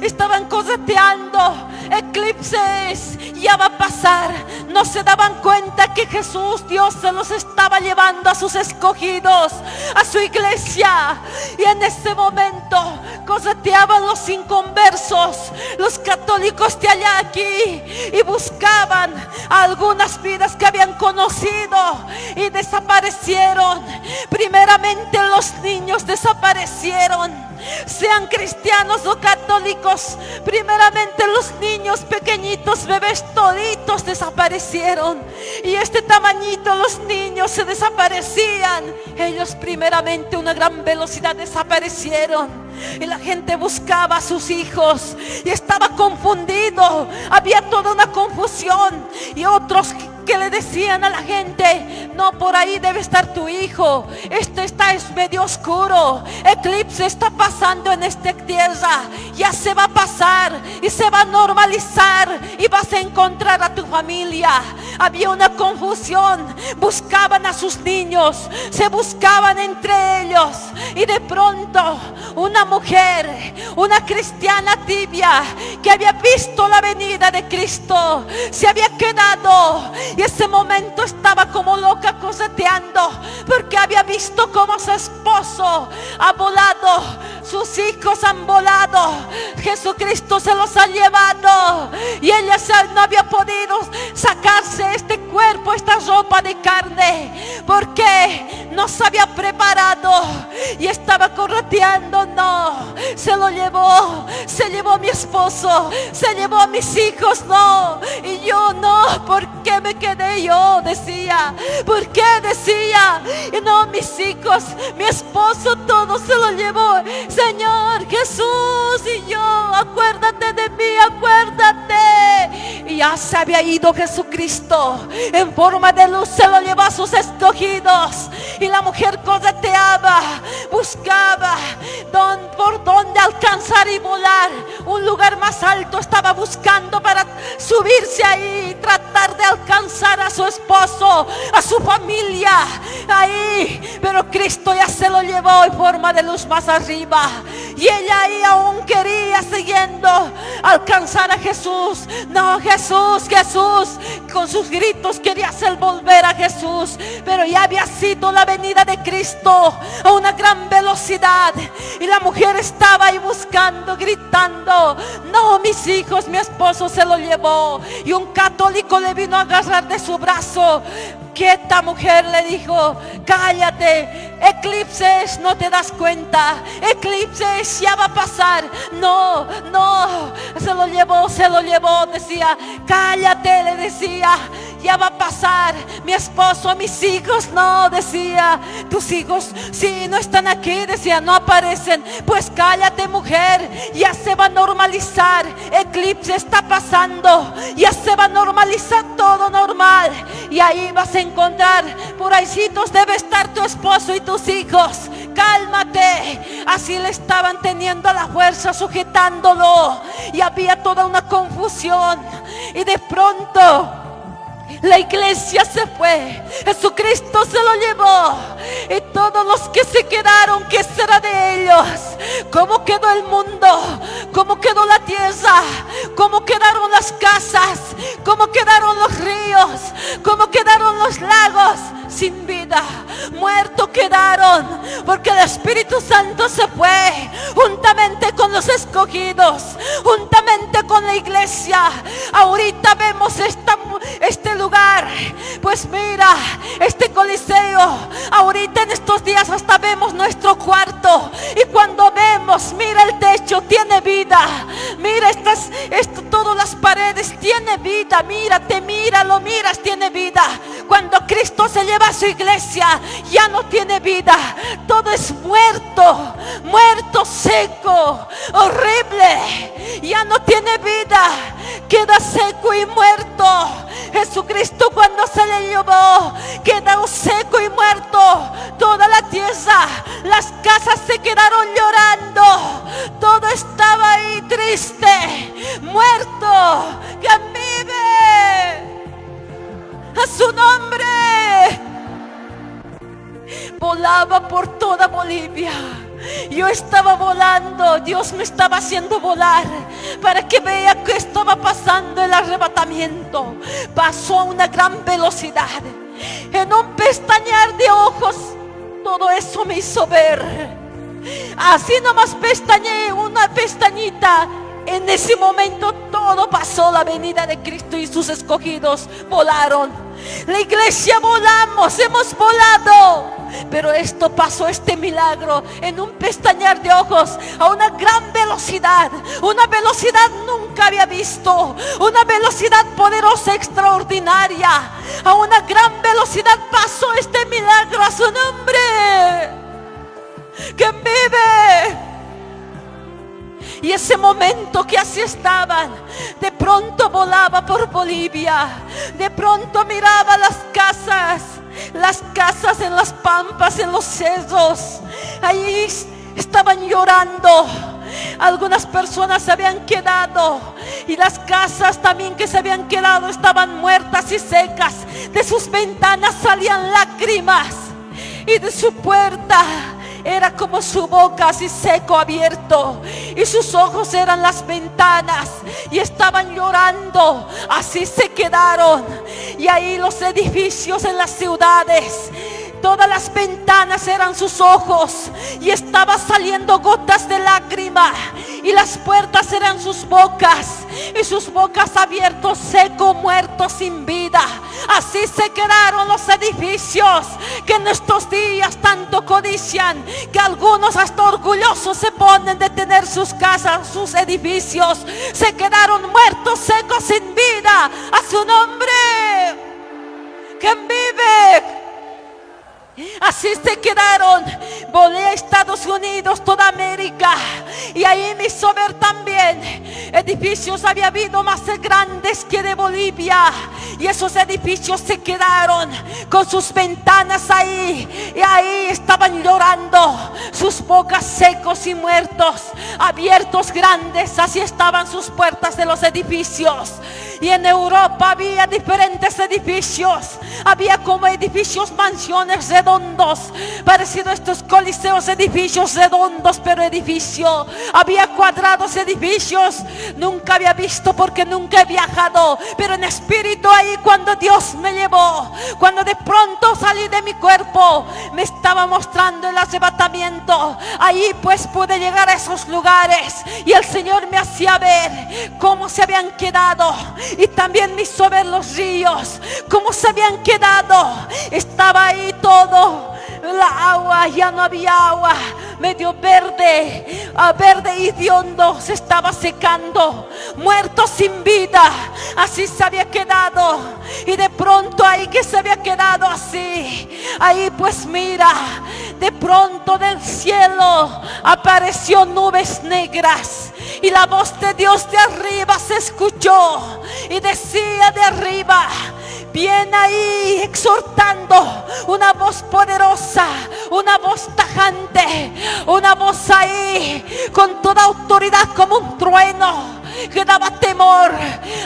estaban coseteando. Eclipses, ya va a pasar. No se daban cuenta que Jesús, Dios, se los estaba llevando a sus escogidos, a su iglesia. Y en ese momento coseteaban los inconversos, los católicos de allá aquí, y buscaban a algunas vidas que habían conocido y desaparecieron. Primeramente los niños desaparecieron. Sean cristianos o católicos, primeramente los niños pequeñitos, bebés toditos desaparecieron. Y este tamañito, los niños se desaparecían. Ellos primeramente a una gran velocidad desaparecieron. Y la gente buscaba a sus hijos y estaba confundido. Había toda una confusión. Y otros que le decían a la gente: no, por ahí debe estar tu hijo, es medio oscuro, eclipse está pasando en esta tierra, ya se va a pasar y se va a normalizar y vas a encontrar a tu familia. Había una confusión, buscaban a sus niños, se buscaban entre ellos, y de pronto una mujer, una cristiana tibia que había visto la venida de Cristo, se había quedado. Y ese momento estaba como loca coseteando, porque había visto cómo su esposo ha volado, sus hijos han volado, Jesucristo se los ha llevado, y ella no había podido sacarse este cuerpo, esta ropa de carne, porque no se había preparado y estaba correteando. No, se lo llevó, se llevó a mi esposo, se llevó a mis hijos. No, y yo no, ¿por qué me quedé yo? Decía, ¿por qué decía? Y no, mis hijos, mi esposo, todo se lo llevó. Señor Jesús, y yo, acuérdate de mí, acuérdate. Y ya se había ido Jesucristo en forma de luz, se lo llevó a sus escogidos. Y la mujer coseteaba, buscaba por dónde alcanzar y volar. Un lugar más alto estaba buscando para subirse ahí y tratar de alcanzar a su esposo, a su familia ahí. Pero Cristo ya se lo llevó en forma de luz más arriba, y ella ahí aún quería siguiendo alcanzar a Jesús. No, Jesús, Jesús, con sus gritos quería hacer volver a Jesús, pero ya había sido la venida de Cristo a una gran velocidad, y la mujer estaba ahí buscando, gritando: no, mis hijos, mi esposo se lo llevó. Y un católico le vino a agarrar de su brazo. Quieta, mujer, le dijo: cállate, eclipses, no te das cuenta, eclipses, ya va a pasar. No, no, se lo llevó, decía. Cállate, le decía, ya va a pasar. Mi esposo, mis hijos, no, decía. Tus hijos, sí, no están aquí, decía, no aparecen. Pues cállate, mujer, ya se va a normalizar. Eclipse está pasando, ya se va a normalizar todo normal. Y ahí vas a encontrar, por ahícitos debe estar tu esposo y tus hijos. Cálmate. Así le estaban teniendo a la fuerza, sujetándolo, y había toda una confusión. Y de pronto la iglesia se fue, Jesucristo se lo llevó, y todos los que se quedaron, ¿qué será de ellos? ¿Cómo quedó el mundo? ¿Cómo quedó la tierra? ¿Cómo quedaron las casas? ¿Cómo quedaron los ríos? ¿Cómo quedaron los lagos? sin vida, muertos quedaron, porque el Espíritu Santo se fue juntamente con los escogidos, juntamente con la iglesia. Ahorita vemos este lugar, pues mira, este coliseo, ahorita en estos días hasta vemos nuestro cuarto, y cuando vemos, mira el techo, tiene vida, mira todas las paredes, tiene vida, lo miras, tiene vida. Cuando Cristo se lleva a su iglesia, ya no tiene vida, todo es muerto, seco, horrible, ya no tiene vida, queda seco y muerto. Jesucristo cuando se le llevó, quedó seco y muerto toda la tierra, las casas se quedaron llorando, todo estaba ahí triste, muerto. ¿Quién vive? A su nombre. Volaba por toda Bolivia. Yo estaba volando, Dios me estaba haciendo volar para que vea que estaba pasando el arrebatamiento. Pasó a una gran velocidad. En un pestañear de ojos, todo eso me hizo ver. Así nomás pestañeé una pestañita. En ese momento todo pasó, la venida de Cristo y sus escogidos volaron. La iglesia volamos, hemos volado. Pero esto pasó, este milagro, en un pestañear de ojos, a una gran velocidad. Una velocidad nunca había visto. Una velocidad poderosa, extraordinaria. A una gran velocidad pasó este milagro, a su nombre. ¿Quién vive? Y ese momento que así estaban, de pronto volaba por Bolivia, de pronto miraba las casas en las pampas, en los cerros, ahí estaban llorando. Algunas personas se habían quedado, y las casas también que se habían quedado estaban muertas y secas. De sus ventanas salían lágrimas, y de su puerta era como su boca, así seco, abierto, y sus ojos eran las ventanas, y estaban llorando. Así se quedaron. Y ahí los edificios en las ciudades, todas las ventanas eran sus ojos, y estaba saliendo gotas de lágrima, y las puertas eran sus bocas, y sus bocas abiertos, seco, muertos, sin vida. Así se quedaron los edificios que en estos días tanto codician, que algunos hasta orgullosos se ponen de tener sus casas, sus edificios. Se quedaron muertos, secos, sin vida. A su nombre. ¿Quién vive? Así se quedaron. Volé a Estados Unidos, toda América, y ahí me hizo ver también edificios. Había habido más grandes que de Bolivia, y esos edificios se quedaron con sus ventanas ahí, y ahí estaban llorando, sus bocas secos y muertos, abiertos grandes. Así estaban sus puertas de los edificios. Y en Europa había diferentes edificios. Había como edificios, mansiones redondos, parecido a estos coliseos, edificios redondos, pero edificio. Había cuadrados, edificios. Nunca había visto porque nunca he viajado, pero en espíritu ahí cuando Dios me llevó, cuando de pronto salí de mi cuerpo, me estaba mostrando el arrebatamiento. Ahí pues pude llegar a esos lugares, y el Señor me hacía ver cómo se habían quedado. Y también me hizo ver los ríos, cómo se habían quedado. Estaba ahí todo, la agua, ya no había agua, medio verde, verde y hediondo, se estaba secando, muerto, sin vida. Así se había quedado. Y de pronto ahí que se había quedado así, ahí pues mira, de pronto del cielo apareció nubes negras, y la voz de Dios de arriba se escuchó, y decía de arriba, viene ahí exhortando, una voz poderosa, una voz tajante, una voz ahí con toda autoridad, como un trueno que daba temor.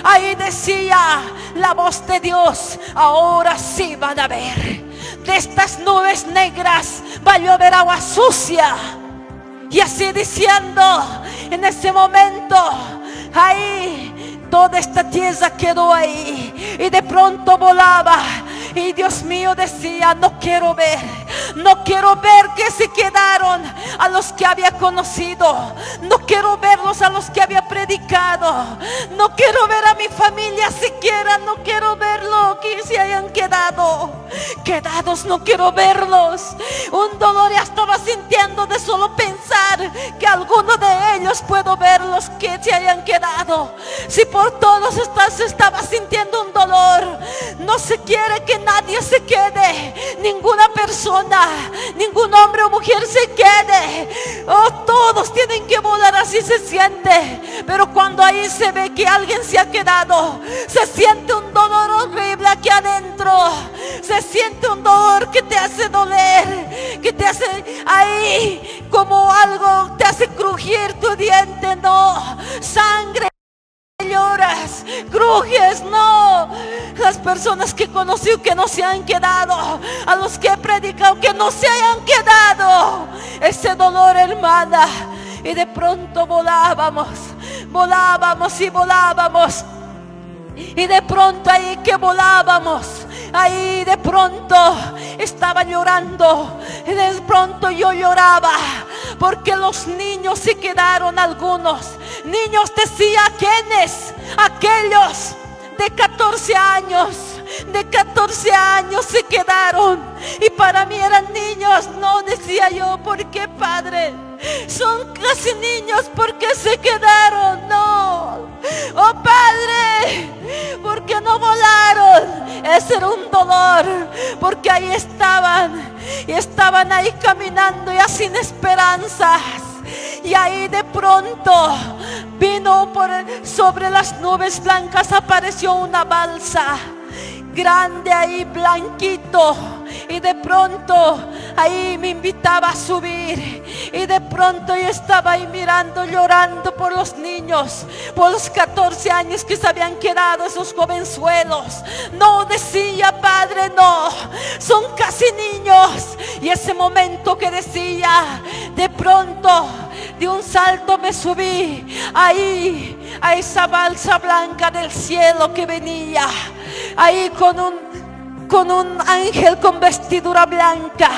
Ahí decía la voz de Dios, ahora sí van a ver, de estas nubes negras va a llover agua sucia. Y así diciendo, en ese momento, ahí toda esta tierra quedó ahí, y de pronto volaba Y Dios mío decía, no quiero ver que se quedaron a los que había conocido. No quiero verlos a los que había predicado. No quiero ver a mi familia siquiera. No quiero verlo que se hayan quedados. No quiero verlos. Un dolor ya estaba sintiendo de solo pensar que alguno de ellos puedo verlos que se hayan quedado. Si por todos se estaba sintiendo un dolor. No se quiere que nadie se quede. Ninguna persona, ningún hombre o mujer se quede. Oh, todos tienen que volar, así se siente. Pero cuando ahí se ve que alguien se ha quedado, se siente un dolor horrible aquí adentro. Se siente un dolor que te hace doler, que te hace ahí como algo, te hace crujir tu diente. No, sangre, lloras, crujes, no. Las personas que conocí que no se han quedado, a los que he predicado que no se hayan quedado, ese dolor, hermana. Y de pronto volábamos y de pronto ahí que volábamos, ahí de pronto estaba llorando. Y de pronto yo lloraba porque los niños se quedaron. Algunos niños, decía, ¿quiénes? Aquellos de 14 años se quedaron. Y para mí eran niños. No, decía yo, ¿por qué, Padre? Son casi niños, ¿por qué se quedaron? No, oh Padre, ¿por qué no volaron? Ese era un dolor, porque ahí estaban, y estaban ahí caminando ya sin esperanzas. Y ahí de pronto vino sobre las nubes blancas, apareció una balsa grande ahí, blanquito. Y de pronto ahí me invitaba a subir. Y de pronto yo estaba ahí mirando, llorando por los niños, por los 14 años que se habían quedado, esos jovenzuelos. No, decía, Padre, no, son casi niños. Y ese momento que decía, de pronto de un salto me subí ahí a esa balsa blanca del cielo que venía ahí con un ángel con vestidura blanca,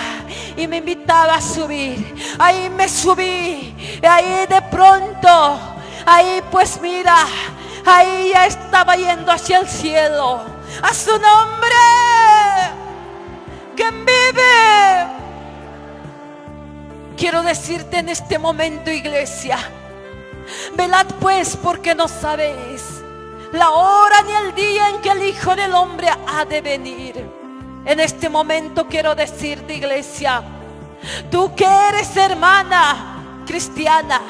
y me invitaba a subir. Ahí me subí, y ahí de pronto, ahí pues mira, ahí ya estaba yendo hacia el cielo. A su nombre, quien vive. Quiero decirte en este momento, iglesia, velad pues, porque no sabéis la hora ni el día en que el Hijo del Hombre ha de venir. En este momento quiero decirte, iglesia, tú que eres hermana cristiana,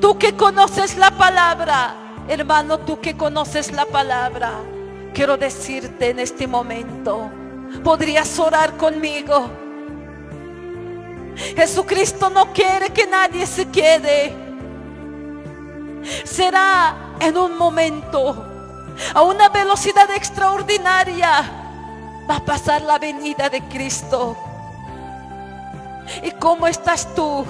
tú que conoces la palabra, hermano, tú que conoces la palabra, quiero decirte en este momento, ¿podrías orar conmigo? Jesucristo no quiere que nadie se quede. Será en un momento, a una velocidad extraordinaria, va a pasar la venida de Cristo. ¿Y cómo estás tú?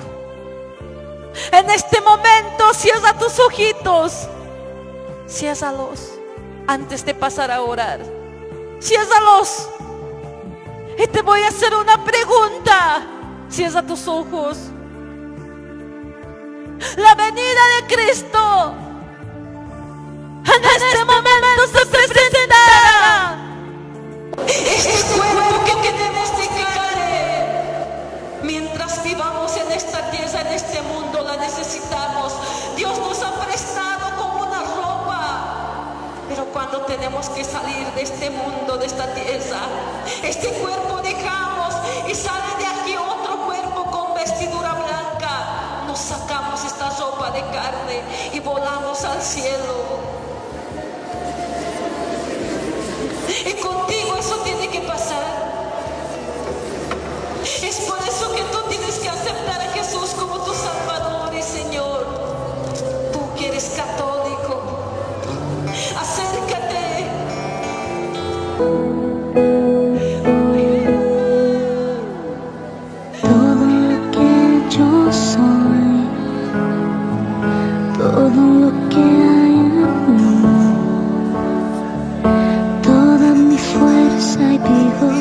En este momento, cierra tus ojitos, ciérralos antes de pasar a orar. Ciérralos. Y te voy a hacer una pregunta. Cierra tus ojos. La venida de Cristo en este momento se presentará. Este cuerpo que tenemos de carne, mientras vivamos en esta tierra, en este mundo, la necesitamos. Dios nos ha prestado como una ropa. Pero cuando tenemos que salir de este mundo, de esta tierra, este cuerpo dejamos y sale de aquí otro cuerpo con vestidura blanca. Nos sacamos esta ropa de carne y volamos al cielo. Y contigo eso tiene que pasar. Es por eso que tú tienes que aceptar a Jesús como tu Salvador y Señor. Tú que eres católico, acércate.
Todo lo que yo soy, todo lo que hay en mí, toda mi fuerza y vigor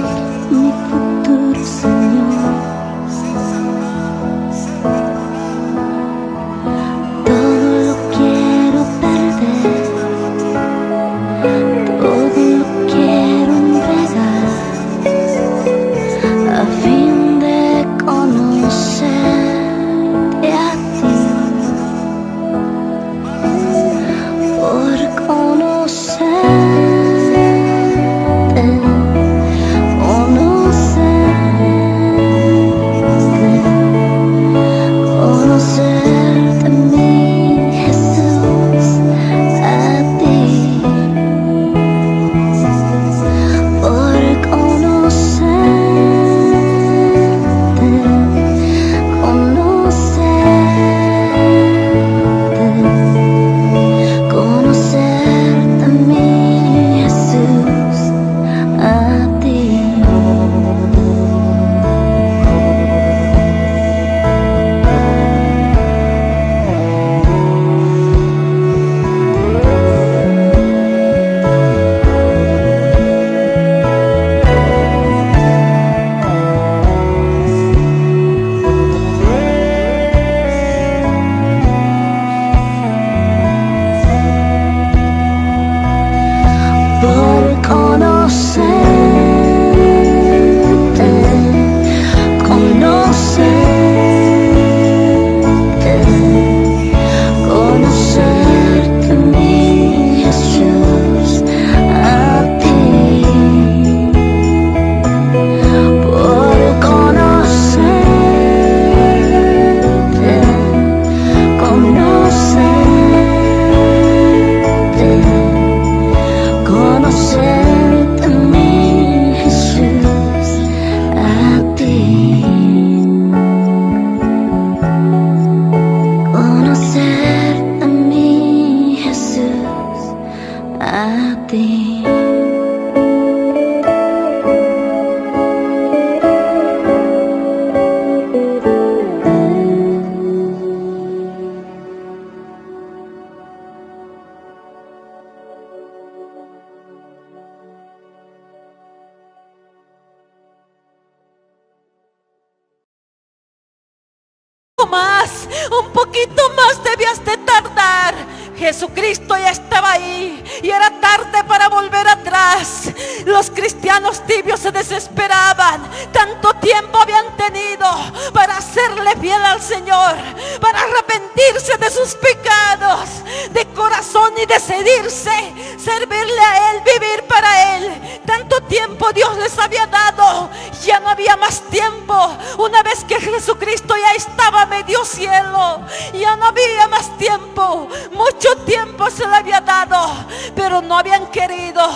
Más, un poquito más debías de tardar. Jesucristo ya estaba ahí y era tarde para volver atrás. Los cristianos tibios se desesperaban. Tanto tiempo habían tenido para hacerle fiel al Señor, para arrepentirse de sus pecados de corazón y decidirse servirle a Él, vivir para Él. Tanto tiempo Dios les había dado, ya no había más tiempo. Una vez que Jesucristo ya estaba a medio cielo, ya no había más tiempo. Mucho tiempo se le había dado, pero no habían querido.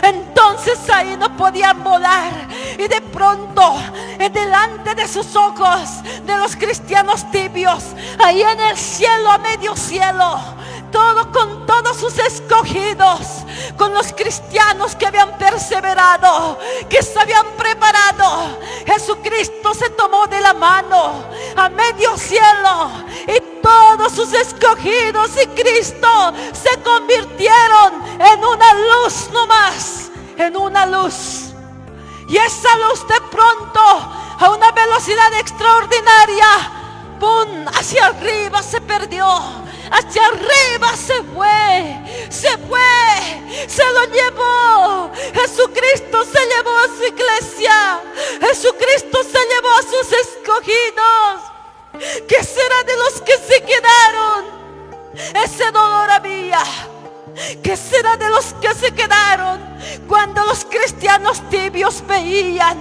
Entonces ahí no podían volar. Y de pronto, delante de sus ojos, de los cristianos tibios, ahí en el cielo, a medio cielo, todo con todos sus escogidos, con los cristianos que habían perseverado, que se habían preparado, Jesucristo se tomó de la mano a medio cielo, y todos sus escogidos y Cristo se convirtieron en una luz nomás, en una luz. Y esa luz de pronto, a una velocidad extraordinaria, ¡pum!, hacia arriba se perdió. Hacia arriba se fue, se lo llevó. Jesucristo se llevó a su iglesia. Jesucristo se llevó a sus escogidos. ¿Qué será de los que se quedaron? Ese dolor había. ¿Qué será de los que se quedaron cuando los cristianos tibios veían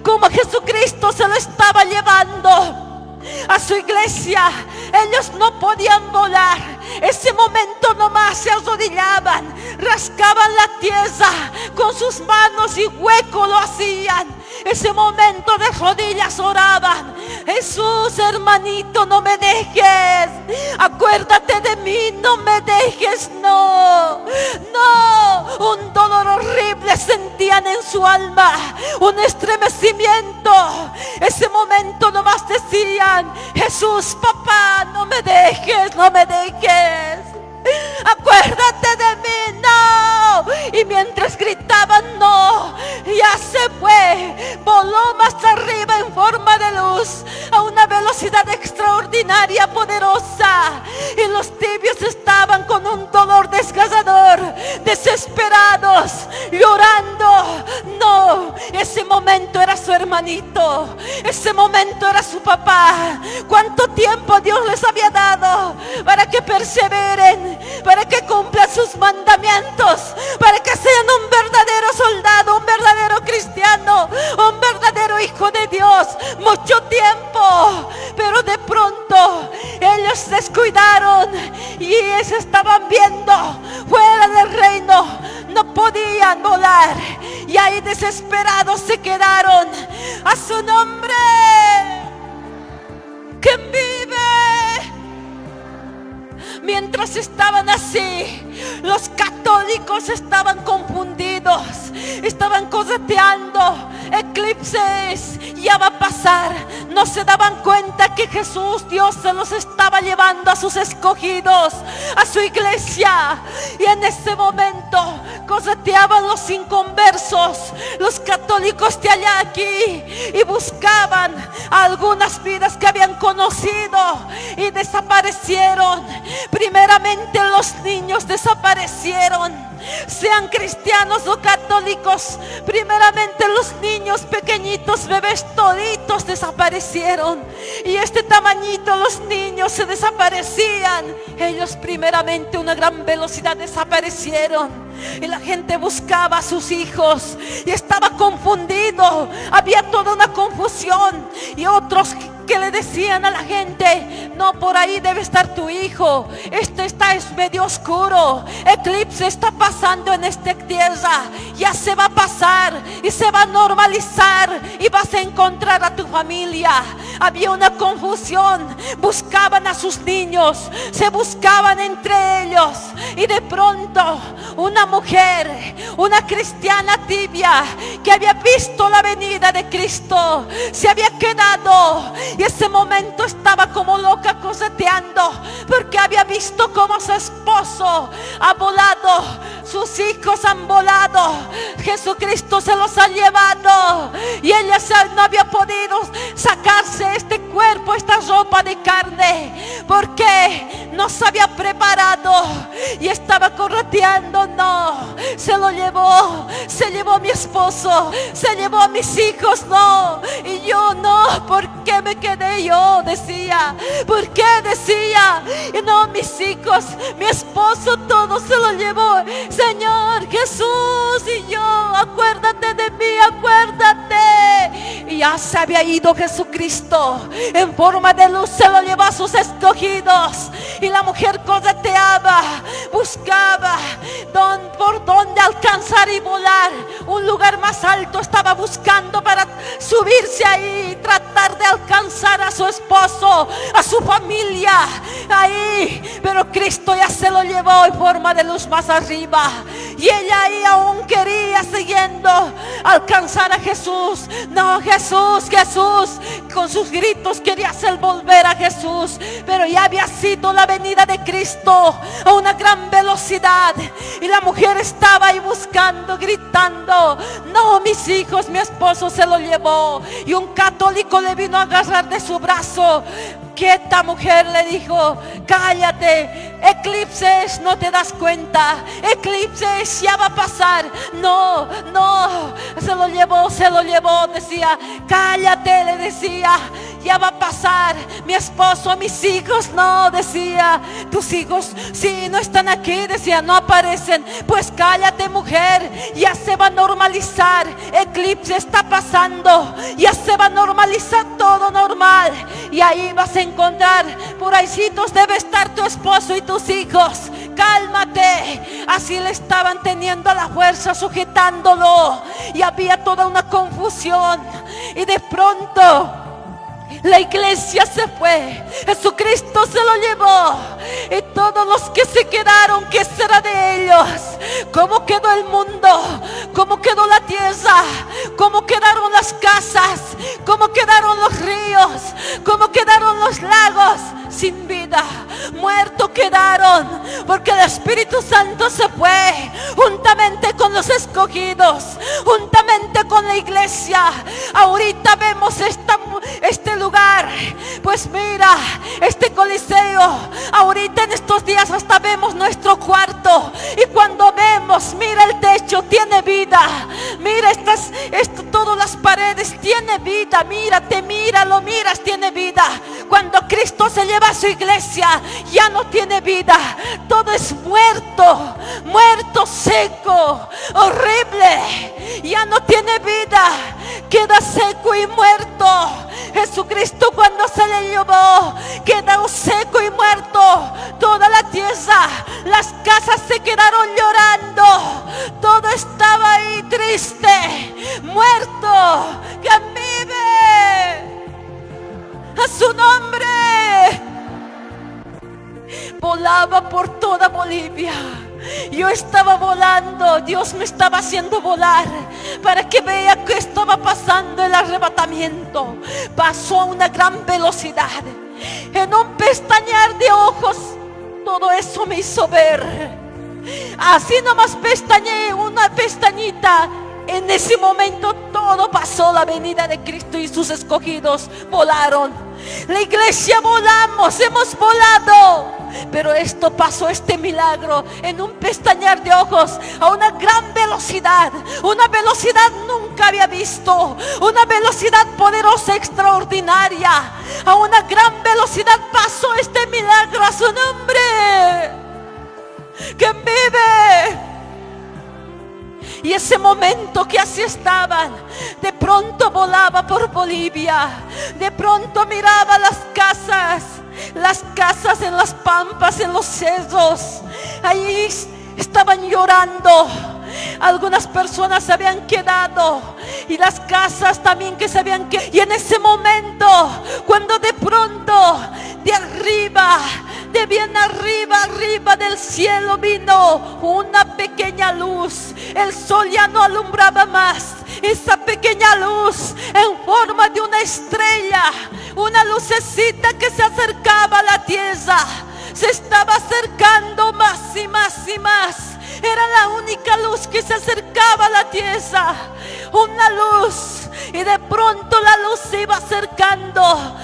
cómo Jesucristo se lo estaba llevando a su iglesia? Ellos no podían volar. Ese momento nomás se arrodillaban, rascaban la tierra con sus manos y hueco lo hacían. Ese momento de rodillas oraban: Jesús, hermanito, no me dejes, acuérdate de mí, no me dejes, no. Un dolor horrible sentían en su alma, un estremecimiento. Ese momento nomás decían: Jesús, papá, no me dejes, no me dejes, acuérdate de mí, no. Y mientras gritaban no, ya se fue, voló más arriba en forma de luz, a una velocidad extraordinaria, poderosa. Y los tibios estaban con un dolor desgarrador, desesperados, llorando. No, ese momento era su hermanito, ese momento era su papá. ¿Cuánto tiempo Dios les había dado para que perseveren, para que cumplan sus mandamientos, para que sean un verdadero soldado, un verdadero cristiano, un verdadero hijo de Dios? Mucho tiempo, pero de pronto ellos descuidaron y se estaban viendo fuera del reino, no podían volar, y ahí desesperados se quedaron. A su nombre, que vive. Mientras estaban así, los católicos estaban confundidos, estaban correteando. Eclipses, ya va a pasar. No se daban cuenta que Jesús, Dios, se los estaba llevando a sus escogidos, a su iglesia. Y en ese momento correteaban los inconversos, los católicos de allá aquí, y buscaban a algunas vidas que habían conocido y desaparecieron. Primeramente los niños desaparecieron. sean cristianos o católicos, primeramente los niños pequeñitos, bebés toditos desaparecieron. Y este tamañito, los niños se desaparecían. Ellos primeramente a una gran velocidad desaparecieron. Y la gente buscaba a sus hijos y estaba confundido. Había toda una confusión. Y otros que le decían a la gente: no, por ahí debe estar tu hijo, es medio oscuro, eclipse está pasando en esta tierra, ya se va a pasar y se va a normalizar y vas a encontrar a tu familia. Había una confusión, buscaban a sus niños, se buscaban entre ellos. Y de pronto una mujer, una cristiana tibia, que había visto la venida de Cristo, se había quedado. Y ese momento estaba como loca correteando, porque había visto cómo su esposo ha volado, sus hijos han volado, Jesucristo se los ha llevado. Y ella no había podido sacarse este cuerpo, esta ropa de carne, porque no se había preparado y estaba correteando. No, se lo llevó, se llevó a mi esposo, se llevó a mis hijos. No, y yo no, ¿por qué me quedé yo? Decía, ¿por qué? Decía, y no, mis hijos, mi esposo, todo se lo llevó. Señor Jesús, y yo, acuérdate de mí, acuérdate. Y ya se había ido Jesucristo en forma de luz, se lo llevó a sus escogidos. Y la mujer correteaba, buscaba por dónde alcanzar y volar. Un lugar más alto estaba buscando para subirse ahí y tratar de alcanzar a su esposo, a su familia ahí. Pero Cristo ya se lo llevó en forma de luz más arriba. Y ella ahí aún quería, siguiendo, alcanzar a Jesús. No, Jesús, Jesús, con sus gritos quería hacer volver a Jesús. Pero ya había sido la venida de Cristo a una gran velocidad. Y la mujer estaba ahí buscando, gritando: no, mis hijos, mi esposo se lo llevó. Y un católico le vino a agarrar de su brazo. Que esta mujer le dijo: cállate, eclipses, no te das cuenta, eclipses, ya va a pasar. No, no, se lo llevó, decía. Cállate, le decía, ya va a pasar. Mi esposo, mis hijos, no, decía. Tus hijos, sí, no están aquí, decía, no aparecen. Pues cállate, mujer, ya se va a normalizar. Eclipse está pasando, ya se va a normalizar todo normal. Y ahí vas a encontrar, por ahícitos debe estar tu esposo y tus hijos. Cálmate. Así le estaban teniendo a la fuerza, sujetándolo. Y había toda una confusión. Y de pronto la iglesia se fue, Jesucristo se lo llevó. Y todos los que se quedaron, ¿qué será de ellos? ¿Cómo quedó el mundo? ¿Cómo quedó la tierra? ¿Cómo quedaron las casas? ¿Cómo quedaron los ríos? ¿Cómo quedaron los lagos? Sin vida, muertos quedaron, porque el Espíritu Santo se fue juntamente con los escogidos, juntamente con la iglesia. Ahorita vemos este lugar, pues mira, este coliseo. Ahorita en estos días hasta vemos nuestro cuarto, y cuando vemos, mira el techo, tiene vida. Mira todas las paredes, tiene vida. Mírate, míralo, miras, tiene vida. Cuando Cristo se lleva a su iglesia, ya no tiene vida. Todo es muerto, muerto, seco, horrible. Ya no tiene vida, queda seco y muerto. Jesucristo cuando se le llevó, quedó seco y muerto toda la tierra. Las casas se quedaron llorando, todo estaba ahí triste, muerto. Que vive a su nombre. Volaba por toda Bolivia. Yo estaba volando, Dios me estaba haciendo volar para que vea que estaba pasando el arrebatamiento. Pasó a una gran velocidad. En un pestañear de ojos, todo eso me hizo ver. Así nomás pestañeé, una pestañita. En ese momento todo pasó, la venida de Cristo y sus escogidos volaron. La iglesia volamos, hemos volado. Pero esto pasó, este milagro, en un pestañear de ojos, a una gran velocidad. Una velocidad nunca había visto. Una velocidad poderosa, extraordinaria. A una gran velocidad pasó este milagro a su nombre. ¿Quién vive? Y ese momento que así estaban, de pronto volaba por Bolivia. De pronto miraba las casas en las pampas, en los cerros. Ahí estaban llorando. Algunas personas se habían quedado y las casas también que se habían quedado. Y en ese momento, cuando de pronto, de arriba, de bien arriba, arriba del cielo vino una pequeña luz. El sol ya no alumbraba más. Esa pequeña luz en forma de una estrella, una lucecita que se acercaba a la tierra, se estaba acercando más y más y más. Era la única luz que se acercaba a la tierra, una luz. Y de pronto la luz se iba acercando,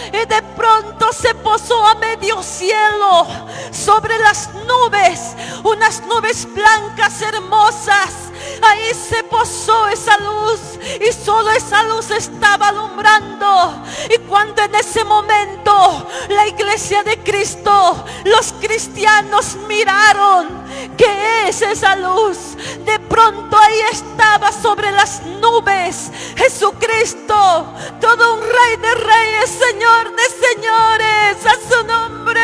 y de pronto se posó a medio cielo, sobre las nubes, unas nubes blancas hermosas. Ahí se posó esa luz, y solo esa luz estaba alumbrando. Y cuando en ese momento la iglesia de Cristo, los cristianos miraron, ¿qué es esa luz? De pronto ahí estaba sobre las nubes Jesucristo, todo un Rey de reyes, Señor de señores, a su nombre.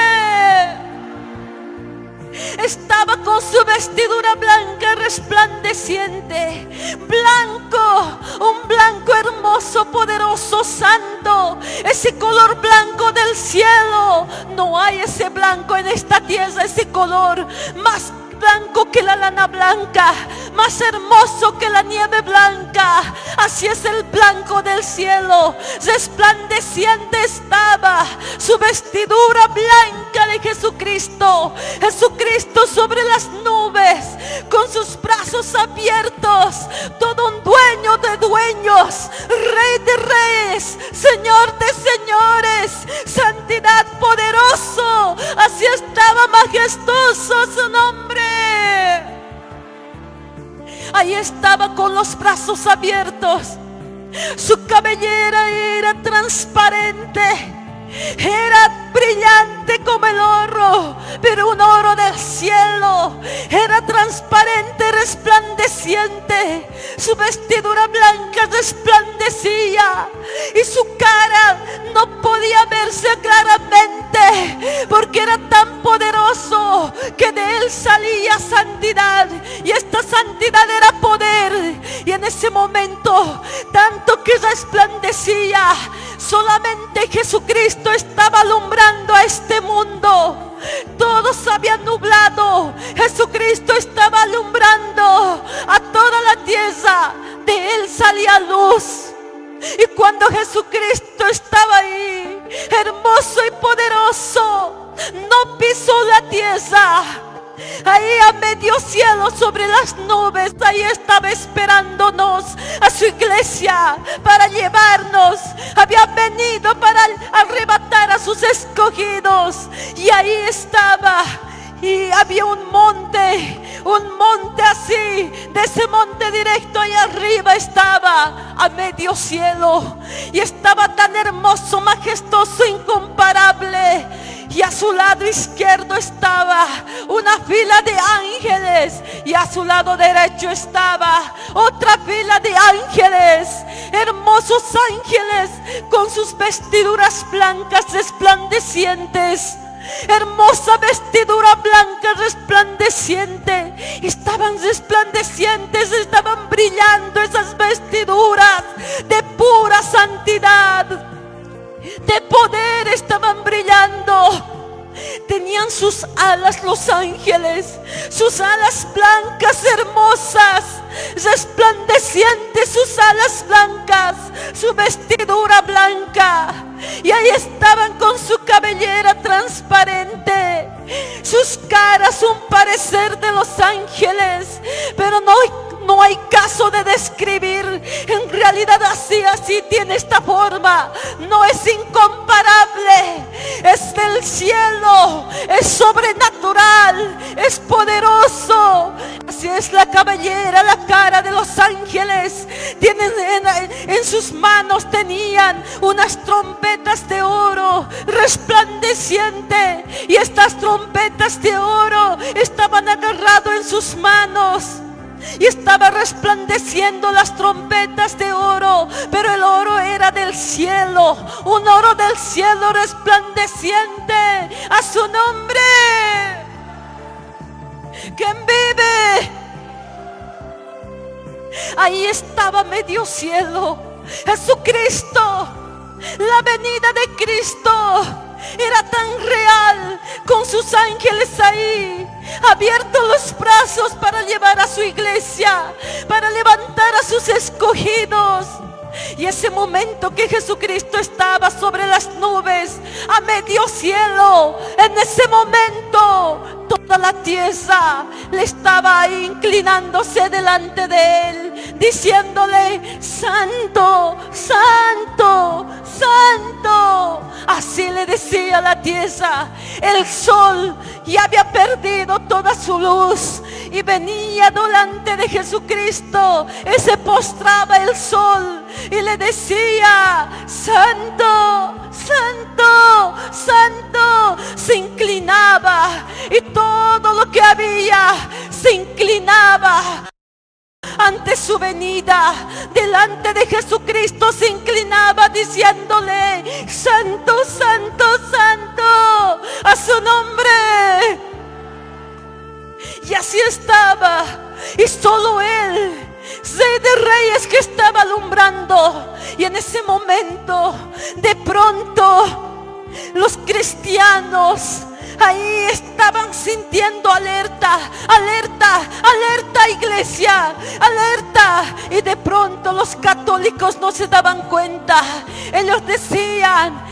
Estaba con su vestidura blanca resplandeciente, blanco, un blanco hermoso, poderoso, santo, ese color blanco del cielo. No hay ese blanco en esta tierra, ese color más blanco que la lana blanca, más hermoso que la nieve blanca. Así es el blanco del cielo, resplandeciente estaba su vestidura blanca de Jesucristo. Jesucristo sobre las nubes, con sus brazos abiertos, todo un dueño de dueños, Rey de reyes, Señor de señores, santidad, poderoso. Así estaba majestuoso su nombre. Ahí estaba con los brazos abiertos. Su cabellera era transparente, era brillante como el oro, pero un oro del cielo. Era transparente, resplandeciente. Su vestidura blanca resplandecía, y su cara no podía verse claramente, porque era tan poderoso que de él salía santidad, y esta santidad era poder. Y en ese momento, tanto que resplandecía, solamente Jesucristo estaba alumbrando a este mundo. Todo se había nublado, Jesucristo estaba alumbrando a toda la tierra. De él salía luz. Y cuando Jesucristo estaba ahí, hermoso y poderoso, no pisó la tierra. Ahí a medio cielo, sobre las nubes, ahí estaba esperándonos a su iglesia para llevarnos. Había venido para arrebatar a sus escogidos. Y ahí estaba. Y había un monte así. De ese monte directo ahí arriba estaba, a medio cielo. Y estaba tan hermoso, majestuoso, incomparable. Y a su lado izquierdo estaba una fila de ángeles, y a su lado derecho estaba otra fila de ángeles, hermosos ángeles, con sus vestiduras blancas resplandecientes. Hermosa vestidura blanca resplandeciente. Estaban resplandecientes, estaban brillando esas vestiduras de pura santidad, de poder, estaban brillando. Tenían sus alas los ángeles, sus alas blancas hermosas, resplandecientes, sus alas blancas, su vestidura blanca. Y ahí estaban con su cabellera transparente, sus caras un parecer de los ángeles, pero no hay caso de describir. En realidad así tiene esta forma. No es incomparable. es del cielo, es sobrenatural, es poderoso. Así es la cabellera, la cara de los ángeles. Tienen en sus manos tenían unas trompetas de oro resplandeciente, y estas trompetas de oro estaban agarradas en sus manos. Y estaba resplandeciendo las trompetas de oro, pero el oro era del cielo, un oro del cielo resplandeciente. A su nombre. ¿Quién vive? Ahí estaba medio cielo, Jesucristo. La venida de Cristo era tan real, con sus ángeles ahí, abiertos los brazos para llevar a su iglesia, para levantar a sus escogidos. Y ese momento que Jesucristo estaba sobre las nubes, a medio cielo, en ese momento toda la tierra le estaba ahí inclinándose delante de él, diciéndole: Santo, Santo, Santo. Así le decía la tierra. El sol ya había perdido toda su luz, y venía delante de Jesucristo, y se postraba el sol y le decía: Santo, Santo, Santo. Se inclinaba, y todo lo que había se inclinaba ante su venida. Delante de Jesucristo se inclinaba diciéndole: Santo, Santo, Santo, a su nombre. Y así estaba, y solo él, Rey de Reyes, que estaba alumbrando. Y en ese momento, de pronto, los cristianos ahí estaban sintiendo alerta, alerta, alerta, iglesia, alerta. Y de pronto los católicos no se daban cuenta. Ellos decían: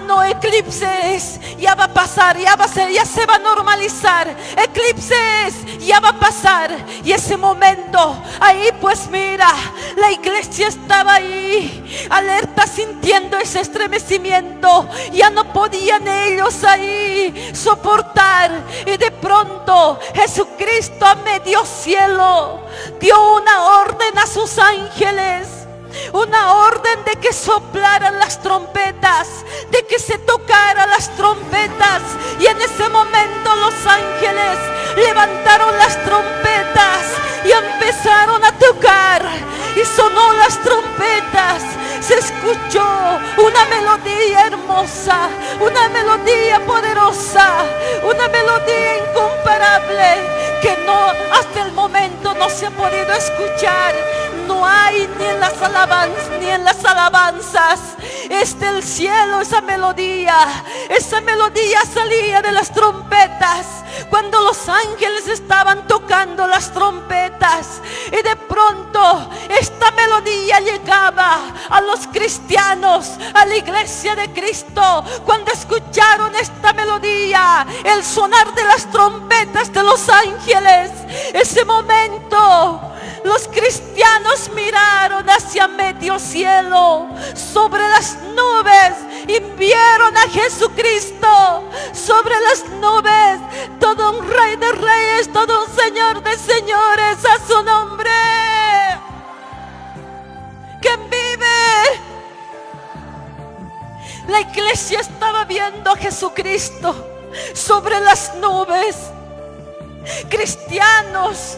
no, eclipses, ya va a pasar, ya va a ser, ya se va a normalizar. Eclipses, ya va a pasar. Y ese momento, ahí pues mira, la iglesia estaba ahí, alerta, sintiendo ese estremecimiento. Ya no podían ellos ahí soportar. Y de pronto Jesucristo, a medio cielo, dio una orden a sus ángeles. Una orden de que soplaran las trompetas, de que se tocaran las trompetas. Y en ese momento los ángeles levantaron las trompetas y empezaron a tocar. Y sonó las trompetas. Se escuchó una melodía hermosa, una melodía poderosa, una melodía incomparable, que no, hasta el momento no se ha podido escuchar. No hay ni en las alabanzas. Es del cielo esa melodía. Esa melodía salía de las trompetas, cuando los ángeles estaban tocando las trompetas. Y de pronto esta melodía llegaba a los cristianos, a la iglesia de Cristo. Cuando escucharon esta melodía, el sonar de las trompetas de los ángeles, ese momento los cristianos miraron hacia medio cielo, sobre las nubes, y vieron a Jesucristo sobre las nubes, todo un Rey de Reyes, todo un Señor de Señores, a su nombre. ¿Quién vive? La iglesia estaba viendo a Jesucristo sobre las nubes. Cristianos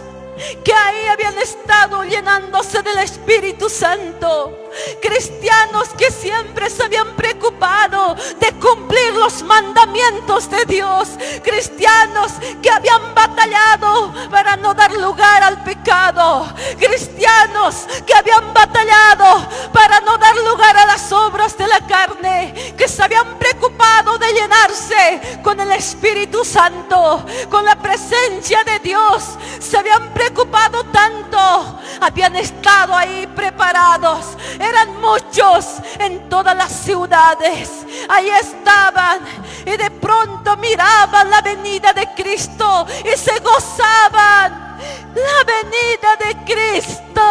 que ahí habían estado llenándose del Espíritu Santo. Cristianos que siempre se habían preocupado de cumplir los mandamientos de Dios. Cristianos que habían batallado para no dar lugar al pecado. Cristianos que habían batallado para no dar lugar a las obras de la carne. Que se habían preocupado de llenarse con el Espíritu Santo, con la presencia de Dios. Se habían preocupado tanto, habían estado ahí preparados. Eran muchos en todas las ciudades. Ahí estaban, y de pronto miraban la venida de Cristo y se gozaban. La venida de Cristo.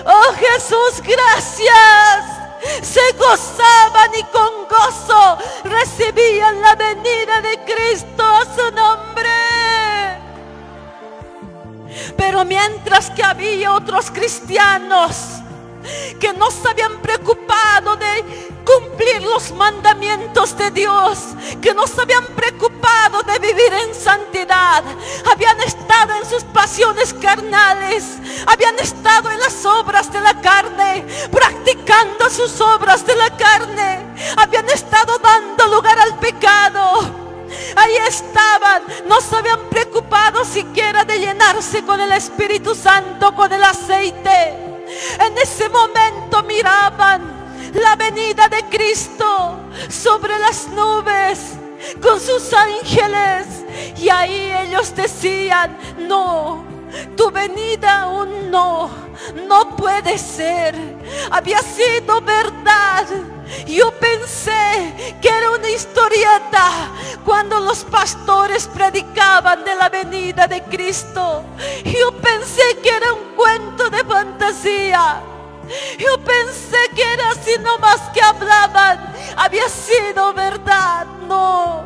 Oh Jesús, gracias. se gozaban y con gozo recibían la venida de Cristo a su nombre. Pero mientras que había otros cristianos que no se habían preocupado de cumplir los mandamientos de Dios, que no se habían preocupado de vivir en santidad, habían estado en sus pasiones carnales, habían estado en las obras de la carne, practicando sus obras de la carne, habían estado dando lugar al pecado. Ahí estaban, no se habían preocupado siquiera de llenarse con el Espíritu Santo, con el aceite. En ese momento miraban la venida de Cristo sobre las nubes con sus ángeles, y ahí ellos decían: no, tu venida aún no puede ser. Había sido verdad. Yo pensé que era una historieta cuando los pastores predicaban de la venida de Cristo. Yo pensé que era un cuento de fantasía. Yo pensé que era así nomás que hablaban. Había sido verdad. No,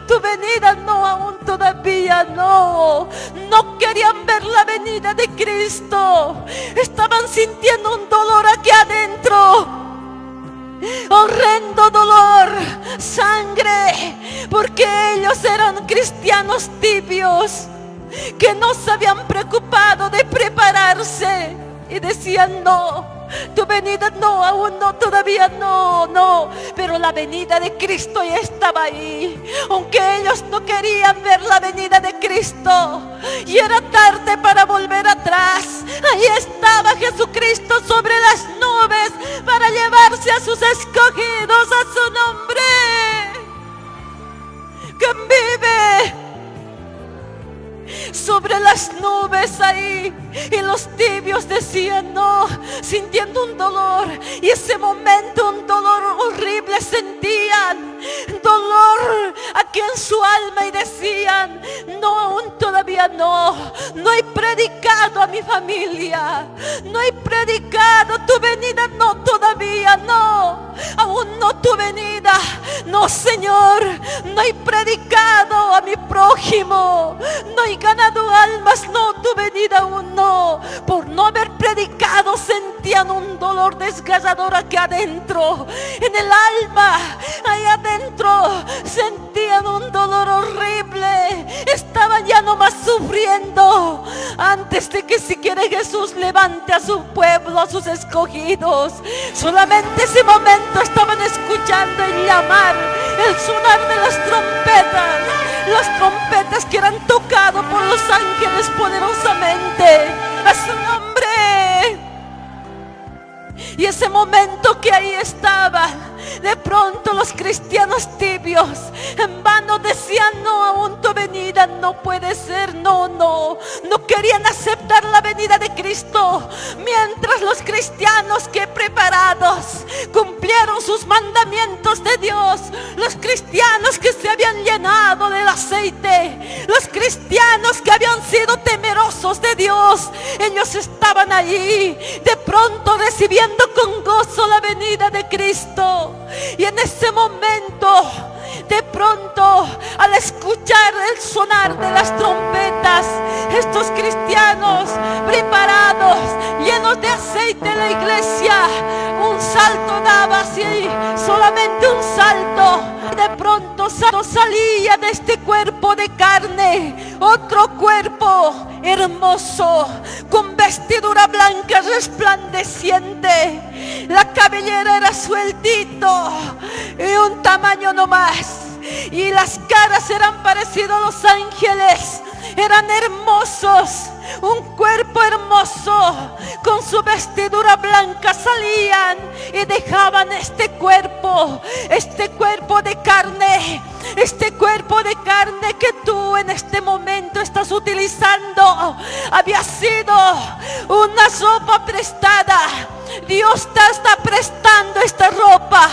tu venida no, aún todavía no. No querían ver la venida de Cristo. Estaban sintiendo un dolor aquí adentro, horrendo dolor, sangre, porque ellos eran cristianos tibios que no se habían preocupado de prepararse y decían: no, tu venida no, aún no, todavía no. Pero la venida de Cristo ya estaba ahí, aunque ellos no querían ver la venida de Cristo, y era tarde para volver atrás. Ahí estaba Jesucristo sobre las nubes para llevarse a sus escogidos a su nombre. ¿Quién vive sobre las nubes ahí? Y los tibios decían no, sintiendo un dolor, y ese momento un dolor horrible sentían, dolor aquí en su alma, y decían: no, aún todavía no he predicado a mi familia, no he predicado tu venida, no, todavía no, aún no tu venida, no, Señor, no he predicado a mi prójimo, no he ganado almas, no, tu venida aún no. Por no haber predicado sentían un dolor desgarrador aquí adentro, en el alma, ahí adentro sentían un dolor horrible. Estaban ya nomás sufriendo antes de que siquiera Jesús levante a su pueblo, a sus escogidos. Solamente ese momento estaban escuchando el llamar, el sonar de las trompetas que eran tocadas por los ángeles poderosamente a su nombre. Y ese momento que ahí estaban, de pronto los cristianos tibios en vano decían: no, aún tu venida no puede ser, no querían aceptar la venida de Cristo. Mientras los cristianos que preparados cumplieron sus mandamientos de Dios, los cristianos que se habían llenado del aceite, los cristianos que habían sido temerosos de Dios, ellos estaban ahí de pronto recibiendo con gozo la venida de Cristo. Y en ese momento, de pronto, al escuchar el sonar de las trompetas, estos cristianos preparados, llenos de aceite en la iglesia, un salto daba así, solamente un salto. De pronto salía de este cuerpo de carne otro cuerpo hermoso, con vestidura blanca resplandeciente. La cabellera era sueltito y un tamaño no más, y las caras eran parecidos a los ángeles. Eran hermosos, un cuerpo hermoso, con su vestidura blanca salían y dejaban este cuerpo de carne, este cuerpo de carne que tú en este momento estás utilizando. Había sido una ropa prestada, Dios te está prestando esta ropa,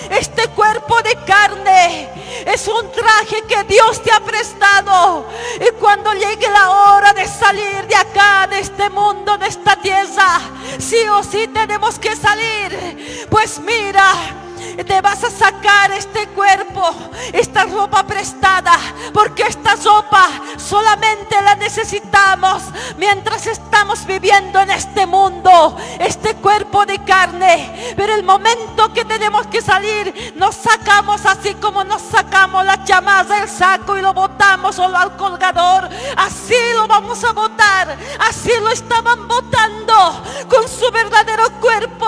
este cuerpo de carne. Es un traje que Dios te ha prestado. Y cuando llegue la hora de salir de acá, de este mundo, de esta tierra, sí o sí tenemos que salir. Pues mira, te vas a sacar este cuerpo, esta ropa prestada, porque esta ropa solamente la necesitamos mientras estamos viviendo en este mundo, este cuerpo de carne. Pero el momento que tenemos que salir, nos sacamos así como nos sacamos la chamarra, el saco y lo botamos solo al colgador. Así lo vamos a botar, así lo estaban botando con su verdadero cuerpo,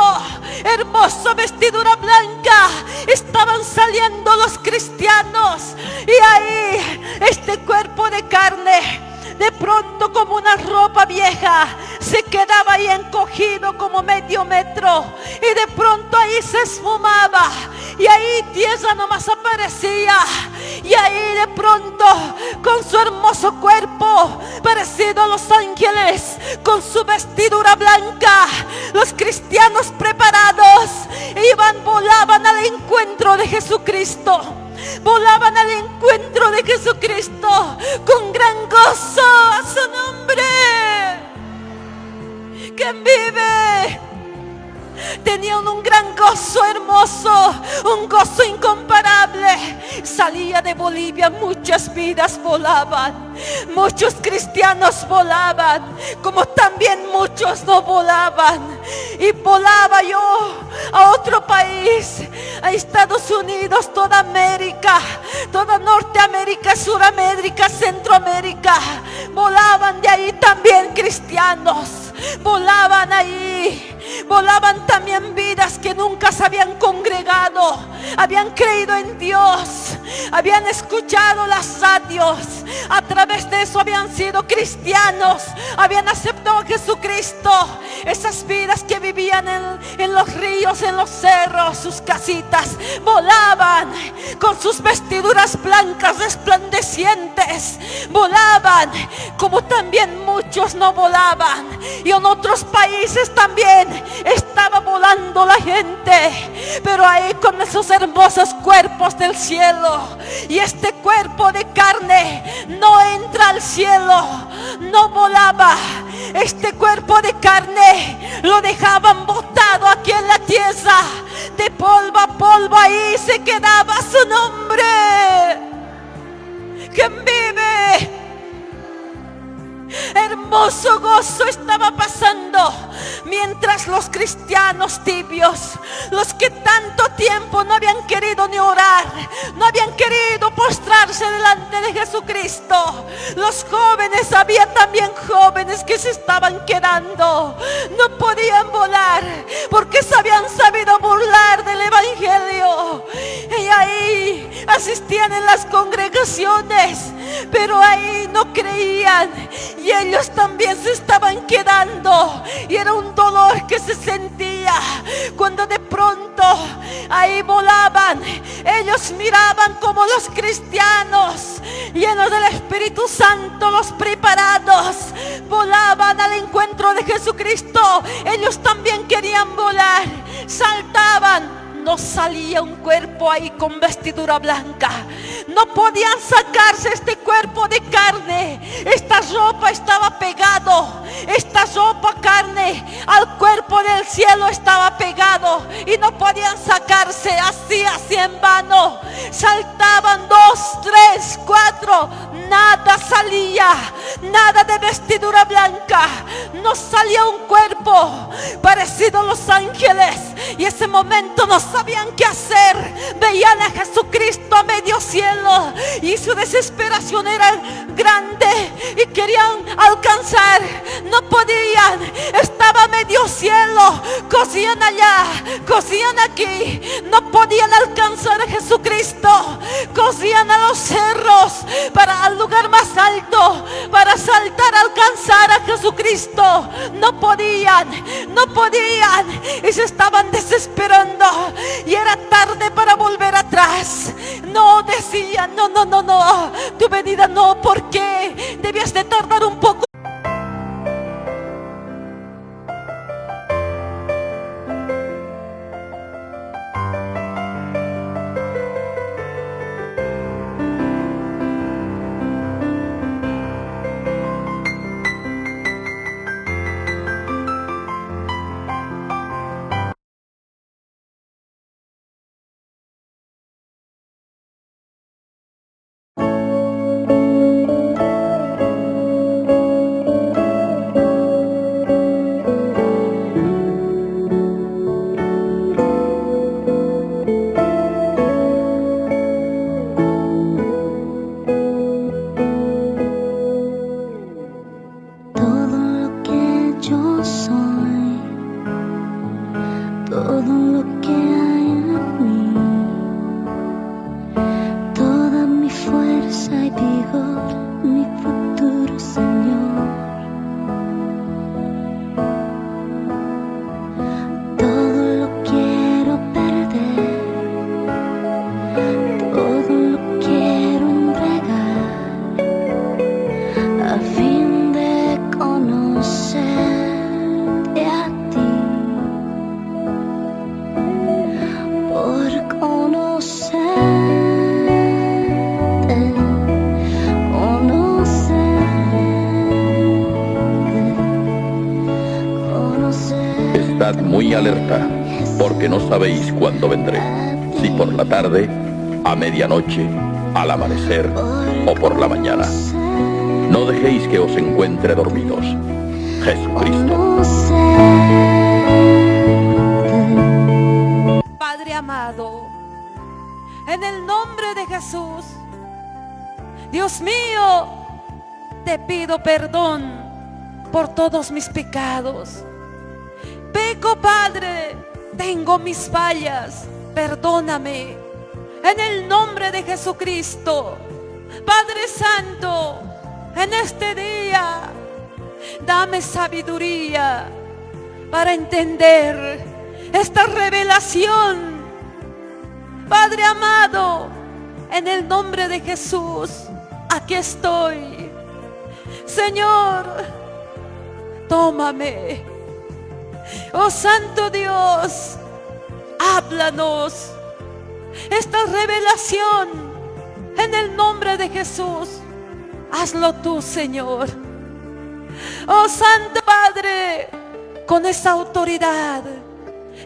hermosa vestidura blanca. Estaban saliendo los cristianos, y ahí este cuerpo de carne, de pronto como una ropa vieja, se quedaba ahí encogido como medio metro, y de pronto ahí se esfumaba, y ahí tierra nomás aparecía, y ahí de pronto con su hermoso cuerpo parecido a los ángeles, con su vestidura blanca, los cristianos preparados volaban al encuentro de Jesucristo. Volaban al encuentro de Jesucristo con gran gozo a su nombre. ¿Quién vive? Tenían un gran gozo hermoso, un gozo incomparable. Salía de Bolivia, muchas vidas volaban, muchos cristianos volaban, como también muchos no volaban. Y volaba yo a otro país, a Estados Unidos, toda América, toda Norteamérica, Suramérica, Centroamérica. Volaban de ahí también cristianos, volaban ahí. Volaban también vidas que nunca se habían congregado, habían creído en Dios, habían escuchado las radios, a través de eso habían sido cristianos, habían aceptado a Jesucristo. Esas vidas que vivían en los ríos, en los cerros, sus casitas, volaban con sus vestiduras blancas resplandecientes, volaban como también muchos no volaban. Y en otros países también estaba volando la gente, pero ahí con esos hermosos cuerpos del cielo. Y este cuerpo de carne no entra al cielo, no volaba. Este cuerpo de carne lo dejaban botado aquí en la tierra, de polvo a polvo, ahí se quedaba su nombre. ¿Quién vive? Hermoso gozo estaba pasando mientras los cristianos tibios, los que tanto tiempo no habían querido ni orar, no habían querido postrarse delante de Jesucristo, los jóvenes, había también jóvenes que se estaban quedando, no podían volar porque se habían sabido burlar del evangelio. Y ahí asistían en las congregaciones, pero ahí no creían. Y ellos también se estaban quedando. Y era un dolor que se sentía cuando de pronto ahí volaban. Ellos miraban como los cristianos, llenos del Espíritu Santo, los preparados, volaban al encuentro de Jesucristo. Ellos también querían volar, saltaban. No salía un cuerpo ahí con vestidura blanca. No podían sacarse este cuerpo de carne. Esta ropa estaba pegado. Esta ropa carne al cuerpo del cielo estaba pegado. Y no podían sacarse así en vano. Saltaban 2, 3, 4. Nada salía. Nada de vestidura blanca. No salía un cuerpo parecido a los ángeles. Y ese momento no sabían qué hacer. Veían a Jesucristo a medio cielo y su desesperación era grande y querían alcanzar, no podían. Estaba a medio cielo, cosían allá, cosían aquí, no podían alcanzar a Jesucristo. Cosían a los cerros para al lugar más alto, para saltar, alcanzar a Jesucristo. No podían, no podían y se estaban desesperando. Y era tarde para volver atrás. No, decían, no, tu venida no, ¿por qué? Debías de tardar un poco.
todo lo que hay en mí, toda mi fuerza y vigor, mi futuro, Señor. Todo lo quiero perder, todo lo quiero entregar, a fin de conocerte a ti, por conocerte, conocerte.
Estad muy alerta, porque no sabéis cuándo vendré, si por la tarde, a medianoche, al amanecer o por la mañana. No dejéis que os encuentre dormidos. Jesucristo.
Padre amado, en el nombre de Jesús, Dios mío, te pido perdón por todos mis pecados. Peco, Padre, tengo mis fallas, perdóname. En el nombre de Jesucristo, Padre Santo, en este día, dame sabiduría para entender esta revelación. Padre amado, en el nombre de Jesús, aquí estoy. Señor, tómame. Oh Santo Dios, háblanos esta revelación en el nombre de Jesús. Hazlo tú, Señor. Oh Santo Padre, con esa autoridad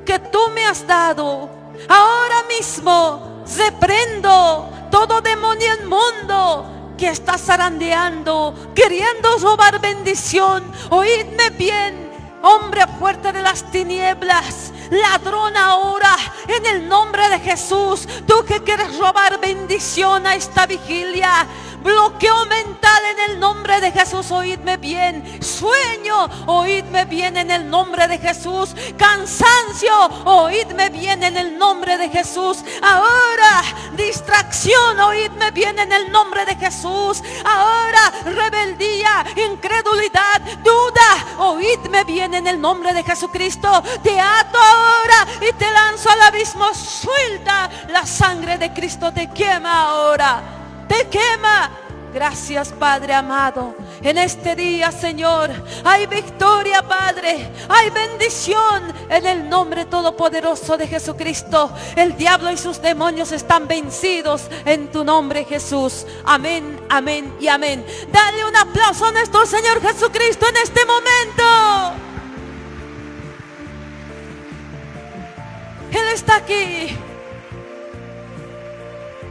que tú me has dado, ahora mismo reprendo todo demonio inmundo que está zarandeando, queriendo robar bendición. Oídme bien, hombre fuerte de las tinieblas, ladrón ahora, en el nombre de Jesús. Tú que quieres robar bendición a esta vigilia, bloqueo mental en el nombre de Jesús, oídme bien. Sueño, oídme bien en el nombre de Jesús. Cansancio, oídme bien en el nombre de Jesús. Ahora, distracción, oídme bien en el nombre de Jesús. Ahora, rebeldía, incredulidad, duda, oídme bien en el nombre de Jesucristo. Te ato ahora y te lanzo al abismo. Suelta, la sangre de Cristo te quema ahora. Te quema. Gracias, Padre amado. En este día, Señor, hay victoria, Padre. Hay bendición en el nombre todopoderoso de Jesucristo. El diablo y sus demonios están vencidos en tu nombre, Jesús. Amén, amén y amén. Dale un aplauso a nuestro Señor Jesucristo en este momento. Él está aquí.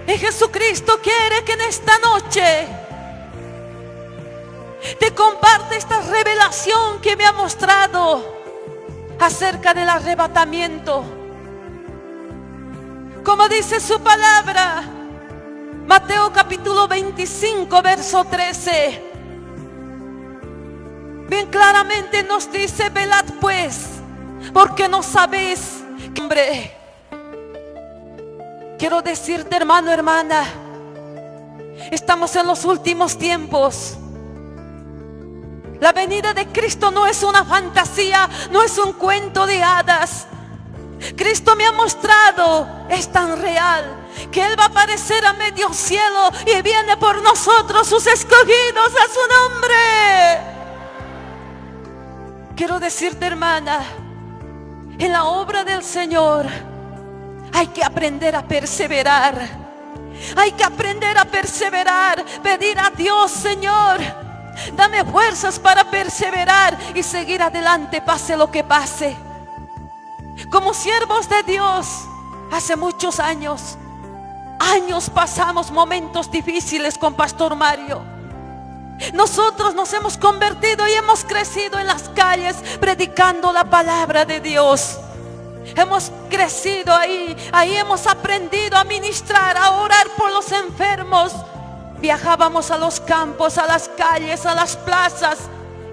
Y Jesucristo quiere que en esta noche te comparte esta revelación que me ha mostrado acerca del arrebatamiento. Como dice su palabra, Mateo capítulo 25, verso 13. Bien claramente nos dice: velad pues, porque no sabéis qué hombre. Quiero decirte, hermano, hermana, estamos en los últimos tiempos. La venida de Cristo no es una fantasía, no es un cuento de hadas. Cristo me ha mostrado, es tan real, que Él va a aparecer a medio cielo y viene por nosotros, sus escogidos, a su nombre. Quiero decirte, hermana, en la obra del Señor hay que aprender a perseverar. Hay que aprender a perseverar. Pedir a Dios: Señor, dame fuerzas para perseverar y seguir adelante, pase lo que pase. Como siervos de Dios, hace muchos años pasamos momentos difíciles con Pastor Mario. Nosotros nos hemos convertido y hemos crecido en las calles predicando la palabra de Dios. Hemos crecido ahí hemos aprendido a ministrar, a orar por los enfermos. Viajábamos a los campos, a las calles, a las plazas.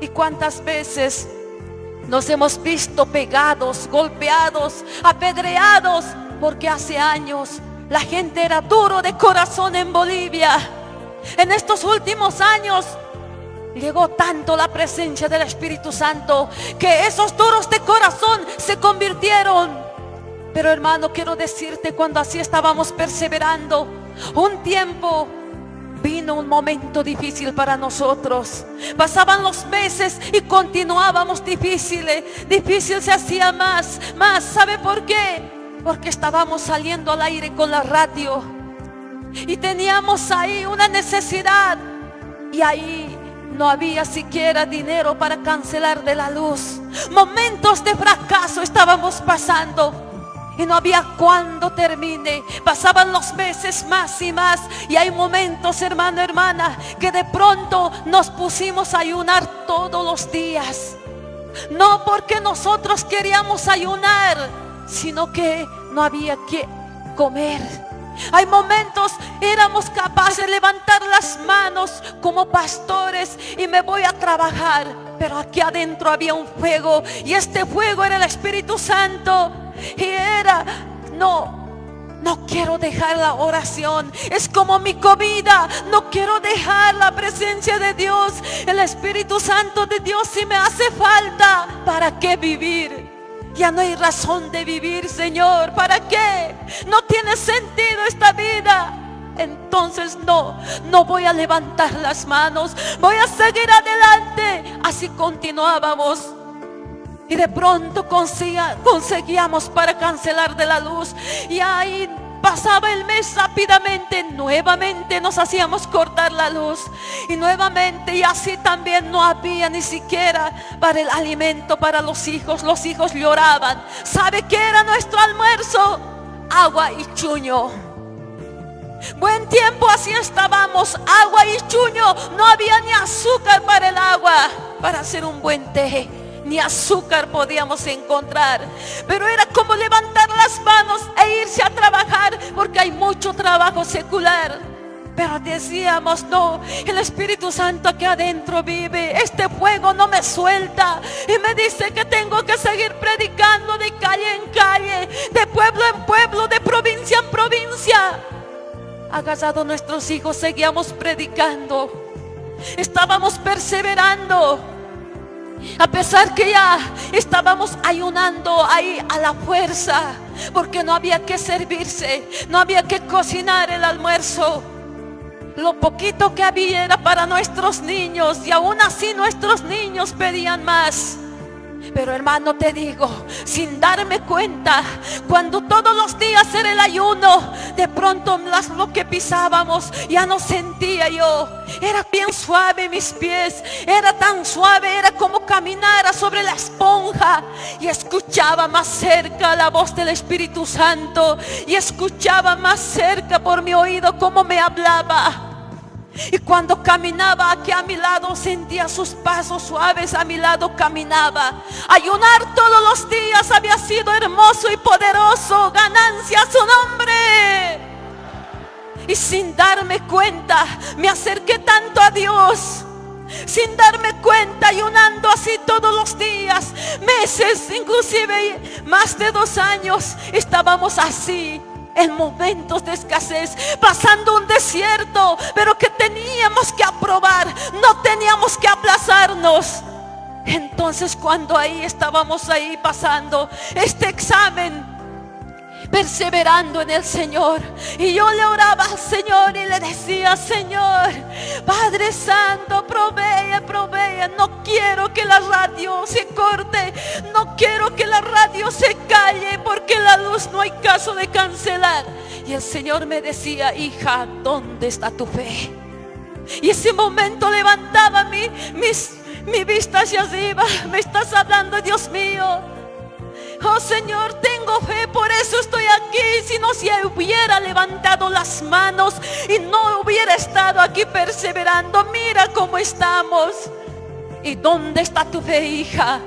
Y cuántas veces Nos hemos visto pegados, golpeados, apedreados, porque hace años la gente era duro de corazón en Bolivia. En estos últimos años llegó tanto la presencia del Espíritu Santo que esos duros de corazón se convirtieron. Pero hermano, quiero decirte, cuando así estábamos perseverando, un tiempo vino un momento difícil para nosotros. Pasaban los meses y continuábamos difícil se hacía más. ¿Sabe por qué? Porque estábamos saliendo al aire con la radio y teníamos ahí una necesidad, y ahí no había siquiera dinero para cancelar de la luz. Momentos de fracaso estábamos pasando y no había cuándo termine. Pasaban los meses más y más, y hay momentos, hermano, hermana, que de pronto nos pusimos a ayunar todos los días. No porque nosotros queríamos ayunar, sino que no había que comer. Hay momentos éramos capaces de levantar las manos como pastores y me voy a trabajar, pero aquí adentro había un fuego, y este fuego era el Espíritu Santo. Y era, no quiero dejar la oración, es como mi comida, no quiero dejar la presencia de Dios, el Espíritu Santo de Dios. Si me hace falta, ¿para qué vivir? Ya no hay razón de vivir, Señor, ¿para qué? No tiene sentido esta vida. Entonces no voy a levantar las manos, voy a seguir adelante. Así continuábamos. Y de pronto conseguíamos para cancelar de la luz. Y ahí pasaba el mes rápidamente. Nuevamente nos hacíamos cortar la luz. Y nuevamente, y así también no había ni siquiera para el alimento para los hijos. Los hijos lloraban. ¿Sabe qué era nuestro almuerzo? Agua y chuño. Buen tiempo así estábamos, agua y chuño. No había ni azúcar para el agua, para hacer un buen té. Ni azúcar podíamos encontrar. Pero era como levantar las manos e irse a trabajar, porque hay mucho trabajo secular. Pero decíamos, no, el Espíritu Santo aquí adentro vive. Este fuego no me suelta y me dice que tengo que seguir predicando de calle en calle, de pueblo en pueblo, de provincia en provincia. Agasados nuestros hijos, seguíamos predicando. Estábamos perseverando. A pesar que ya estábamos ayunando ahí a la fuerza, porque no había que servirse, no había que cocinar el almuerzo. Lo poquito que había era para nuestros niños, y aún así nuestros niños pedían más. Pero hermano, te digo, sin darme cuenta, cuando todos los días era el ayuno, de pronto lo que pisábamos ya no sentía yo. Era bien suave mis pies, era tan suave, era como caminar sobre la esponja. Y escuchaba más cerca la voz del Espíritu Santo, y escuchaba más cerca por mi oído cómo me hablaba. Y cuando caminaba aquí a mi lado, sentía sus pasos suaves, a mi lado caminaba. Ayunar todos los días había sido hermoso y poderoso, ganancia a su nombre. Y sin darme cuenta, me acerqué tanto a Dios. Sin darme cuenta, ayunando así todos los días, meses, inclusive más de 2 años, estábamos así. En momentos de escasez, pasando un desierto, pero que teníamos que aprobar, no teníamos que aplazarnos. Entonces cuando ahí estábamos ahí pasando este examen, perseverando en el Señor, y yo le oraba al Señor y le decía: Señor, Padre Santo, provee. No quiero que la radio se corte, no quiero que la radio se calle, porque la luz no hay caso de cancelar. Y el Señor me decía: hija, ¿dónde está tu fe? Y ese momento levantaba mi vista hacia arriba. Me estás hablando, Dios mío. Oh Señor, tengo fe, por eso estoy aquí. Si no, si hubiera levantado las manos y no hubiera estado aquí perseverando, mira cómo estamos. ¿Y dónde está tu fe, hija?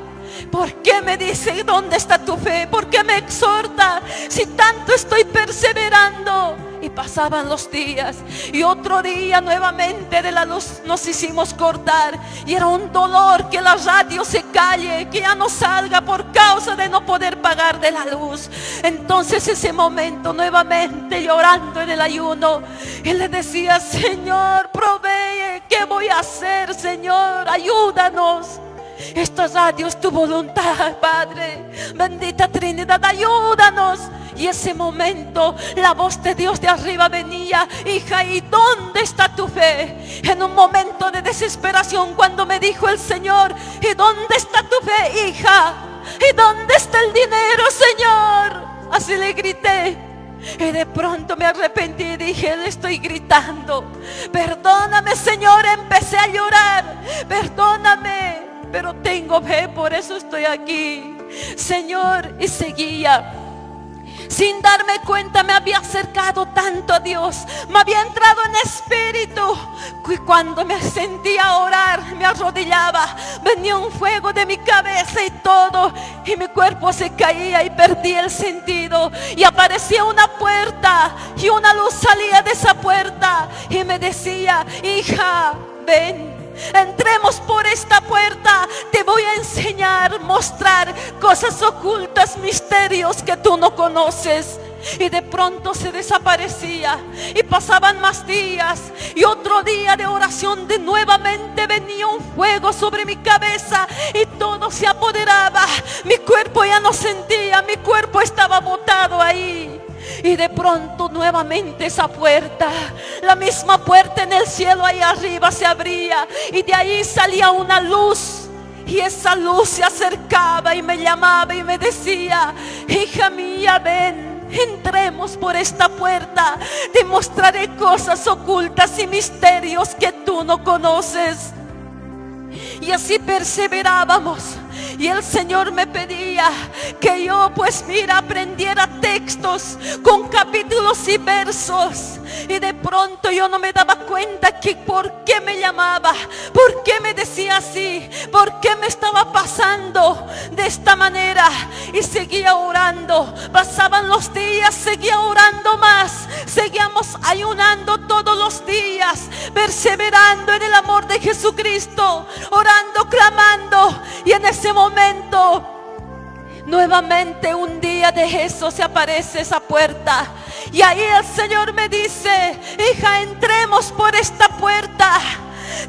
¿Por qué me dice dónde está tu fe? ¿Por qué me exhorta si tanto estoy perseverando? Y pasaban los días y otro día nuevamente de la luz nos hicimos cortar. Y era un dolor que la radio se calle, que ya no salga por causa de no poder pagar de la luz. Entonces ese momento nuevamente llorando en el ayuno, y le decía: Señor, provee, ¿qué voy a hacer, Señor? Ayúdanos. Esta radio es tu voluntad, Padre. Bendita Trinidad, ayúdanos. Y ese momento la voz de Dios de arriba venía: hija, ¿y dónde está tu fe? En un momento de desesperación, cuando me dijo el Señor: ¿y dónde está tu fe, hija? ¿Y dónde está el dinero, Señor? Así le grité. Y de pronto me arrepentí y dije: le estoy gritando, perdóname, Señor. Empecé a llorar: perdóname, pero tengo fe, por eso estoy aquí, Señor. Y seguía. Sin darme cuenta me había acercado tanto a Dios, me había entrado en espíritu, y cuando me sentía a orar, me arrodillaba, venía un fuego de mi cabeza y todo, y mi cuerpo se caía y perdí el sentido, y aparecía una puerta y una luz salía de esa puerta y me decía: hija, ven, entremos por esta puerta, te voy a enseñar, mostrar cosas ocultas, misterios que tú no conoces. Y de pronto se desaparecía y pasaban más días, y otro día de oración de nuevamente venía un fuego sobre mi cabeza y todo se apoderaba. Mi cuerpo ya no sentía, mi cuerpo estaba botado ahí. Y de pronto nuevamente esa puerta, la misma puerta en el cielo ahí arriba, se abría y de ahí salía una luz. Y esa luz se acercaba y me llamaba y me decía: hija mía, ven, entremos por esta puerta, te mostraré cosas ocultas y misterios que tú no conoces. Y así perseverábamos. Y el Señor me pedía que yo, pues mira, aprendiera textos con capítulos y versos. Y de pronto yo no me daba cuenta que por qué me llamaba, por qué me decía así, por qué me estaba pasando de esta manera. Y seguía orando, pasaban los días, seguía orando más, seguíamos ayunando todos los días, perseverando en el amor de Jesucristo, orando, clamando. Y en ese momento, nuevamente un día de eso se aparece esa puerta. Y ahí el Señor me dice: hija, entremos por esta puerta.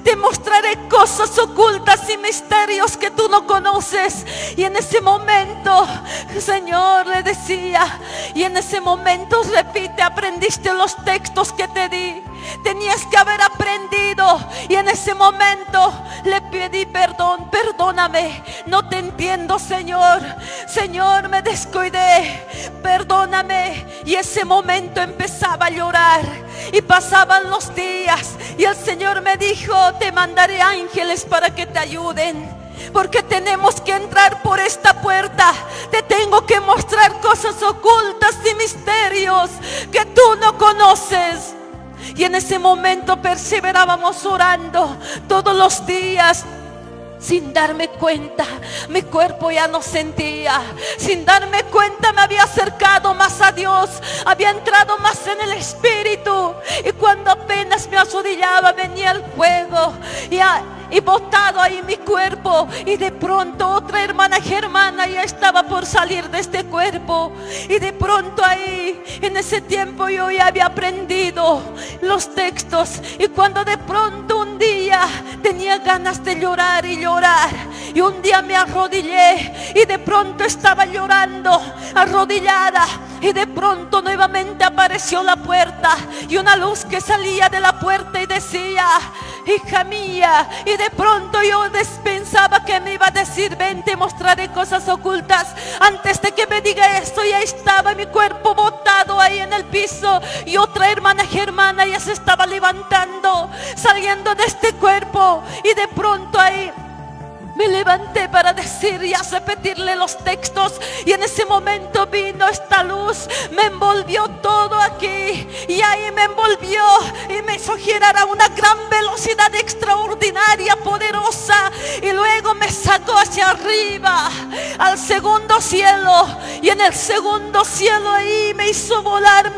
Te mostraré cosas ocultas y misterios que tú no conoces. Y en ese momento, Señor, le decía, y en ese momento repite: aprendiste los textos que te di, tenías que haber aprendido. Y en ese momento le pedí perdón: perdóname, no te entiendo, Señor, Señor, me descuidé, perdóname. Y ese momento empezaba a llorar. Y pasaban los días y el Señor me dijo: te mandaré ángeles para que te ayuden, porque tenemos que entrar por esta puerta. Te tengo que mostrar cosas ocultas y misterios que tú no conoces. Y en ese momento perseverábamos orando todos los días. Sin darme cuenta, mi cuerpo ya no sentía. Sin darme cuenta me había acercado más a Dios, había entrado más en el Espíritu. Y cuando apenas me arrodillaba, venía el fuego y botado ahí mi cuerpo. Y de pronto otra hermana germana ya estaba por salir de este cuerpo. Y de pronto ahí, en ese tiempo yo ya había aprendido los textos. Y cuando de pronto un día tenía ganas de llorar y llorar, y un día me arrodillé y de pronto estaba llorando arrodillada. Y de pronto nuevamente apareció la puerta y una luz que salía de la puerta y decía: hija mía. Y de pronto yo pensaba que me iba a decir: ven, te mostraré cosas ocultas. Antes de que me diga esto, ya estaba mi cuerpo botado ahí en el piso. Y otra hermana germana ya se estaba levantando, saliendo de este cuerpo. Y de pronto ahí Me levanté para decir y a repetirle los textos, y en ese momento vino esta luz, me envolvió todo aquí, y ahí me envolvió y me hizo girar a una gran velocidad extraordinaria, poderosa, y luego me sacó hacia arriba al segundo cielo, y en el segundo cielo ahí me hizo volar.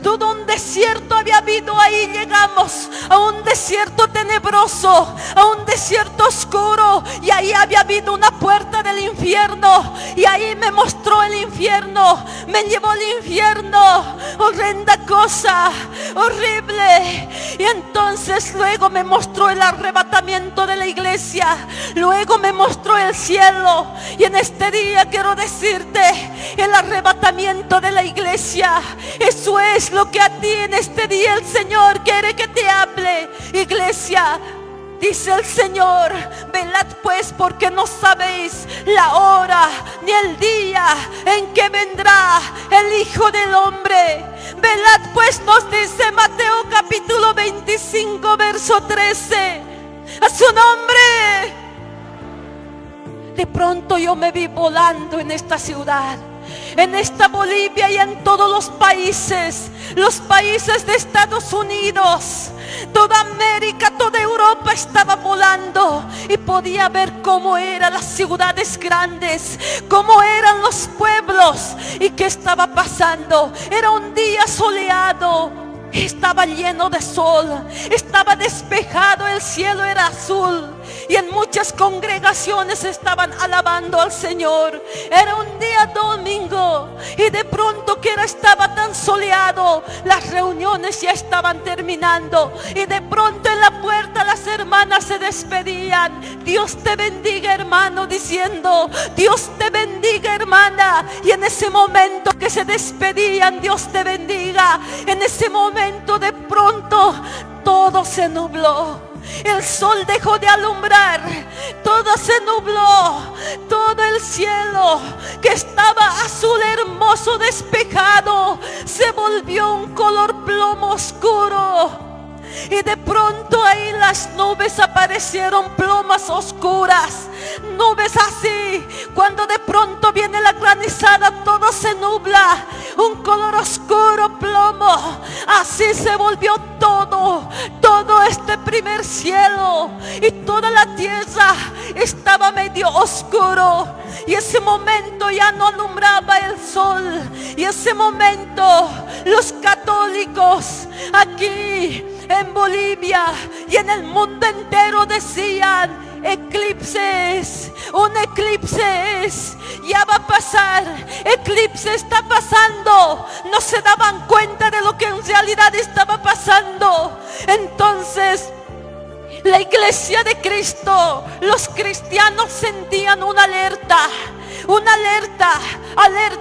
Todo un desierto había habido, ahí llegamos a un desierto tenebroso, a un desierto oscuro, y ahí había habido una puerta del infierno, y ahí me mostró el infierno, me llevó al infierno, horrenda cosa, horrible. Y entonces luego me mostró el arrebatamiento de la iglesia, luego me mostró el cielo, y en este día quiero decirte, el arrebatamiento de la iglesia, eso es lo que a ti en este día el Señor quiere que te hable. Iglesia, dice el Señor, velad pues, porque no sabéis la hora ni el día en que vendrá el Hijo del Hombre. Velad pues, nos dice Mateo capítulo 25 verso 13. A su nombre. De pronto yo me vi volando en esta ciudad, en esta Bolivia y en todos los países de Estados Unidos, toda América, toda Europa estaba volando, y podía ver cómo eran las ciudades grandes, cómo eran los pueblos y qué estaba pasando. Era un día soleado, estaba lleno de sol, estaba despejado, el cielo era azul, y en muchas congregaciones estaban alabando al Señor. Era un día domingo, y de pronto que estaba tan soleado, las reuniones ya estaban terminando, y de pronto en la puerta las hermanas se despedían. Dios te bendiga, hermano, diciendo, Dios te bendiga, hermana. Y en ese momento que se despedían, Dios te bendiga, en ese momento de pronto todo se nubló. El sol dejó de alumbrar, todo se nubló, todo el cielo que estaba azul hermoso despejado se volvió un color plomo oscuro. Y de pronto ahí las nubes aparecieron plomas oscuras, nubes así, cuando de pronto viene la granizada todo se nubla, un color oscuro plomo. Así se volvió todo este primer cielo, y toda la tierra estaba medio oscuro, y ese momento ya no alumbraba el sol. Y ese momento los católicos aquí en Bolivia y en el mundo entero decían: eclipses, un eclipse es, ya va a pasar, eclipse está pasando. No se daban cuenta de lo que en realidad estaba pasando. Entonces la iglesia de Cristo, los cristianos sentían una alerta, alerta.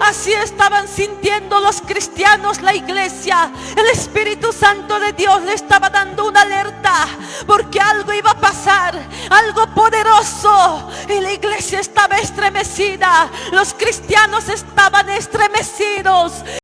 Así estaban sintiendo los cristianos, la iglesia. El Espíritu Santo de Dios le estaba dando una alerta, porque algo iba a pasar, algo poderoso. Y la iglesia estaba estremecida, los cristianos estaban estremecidos.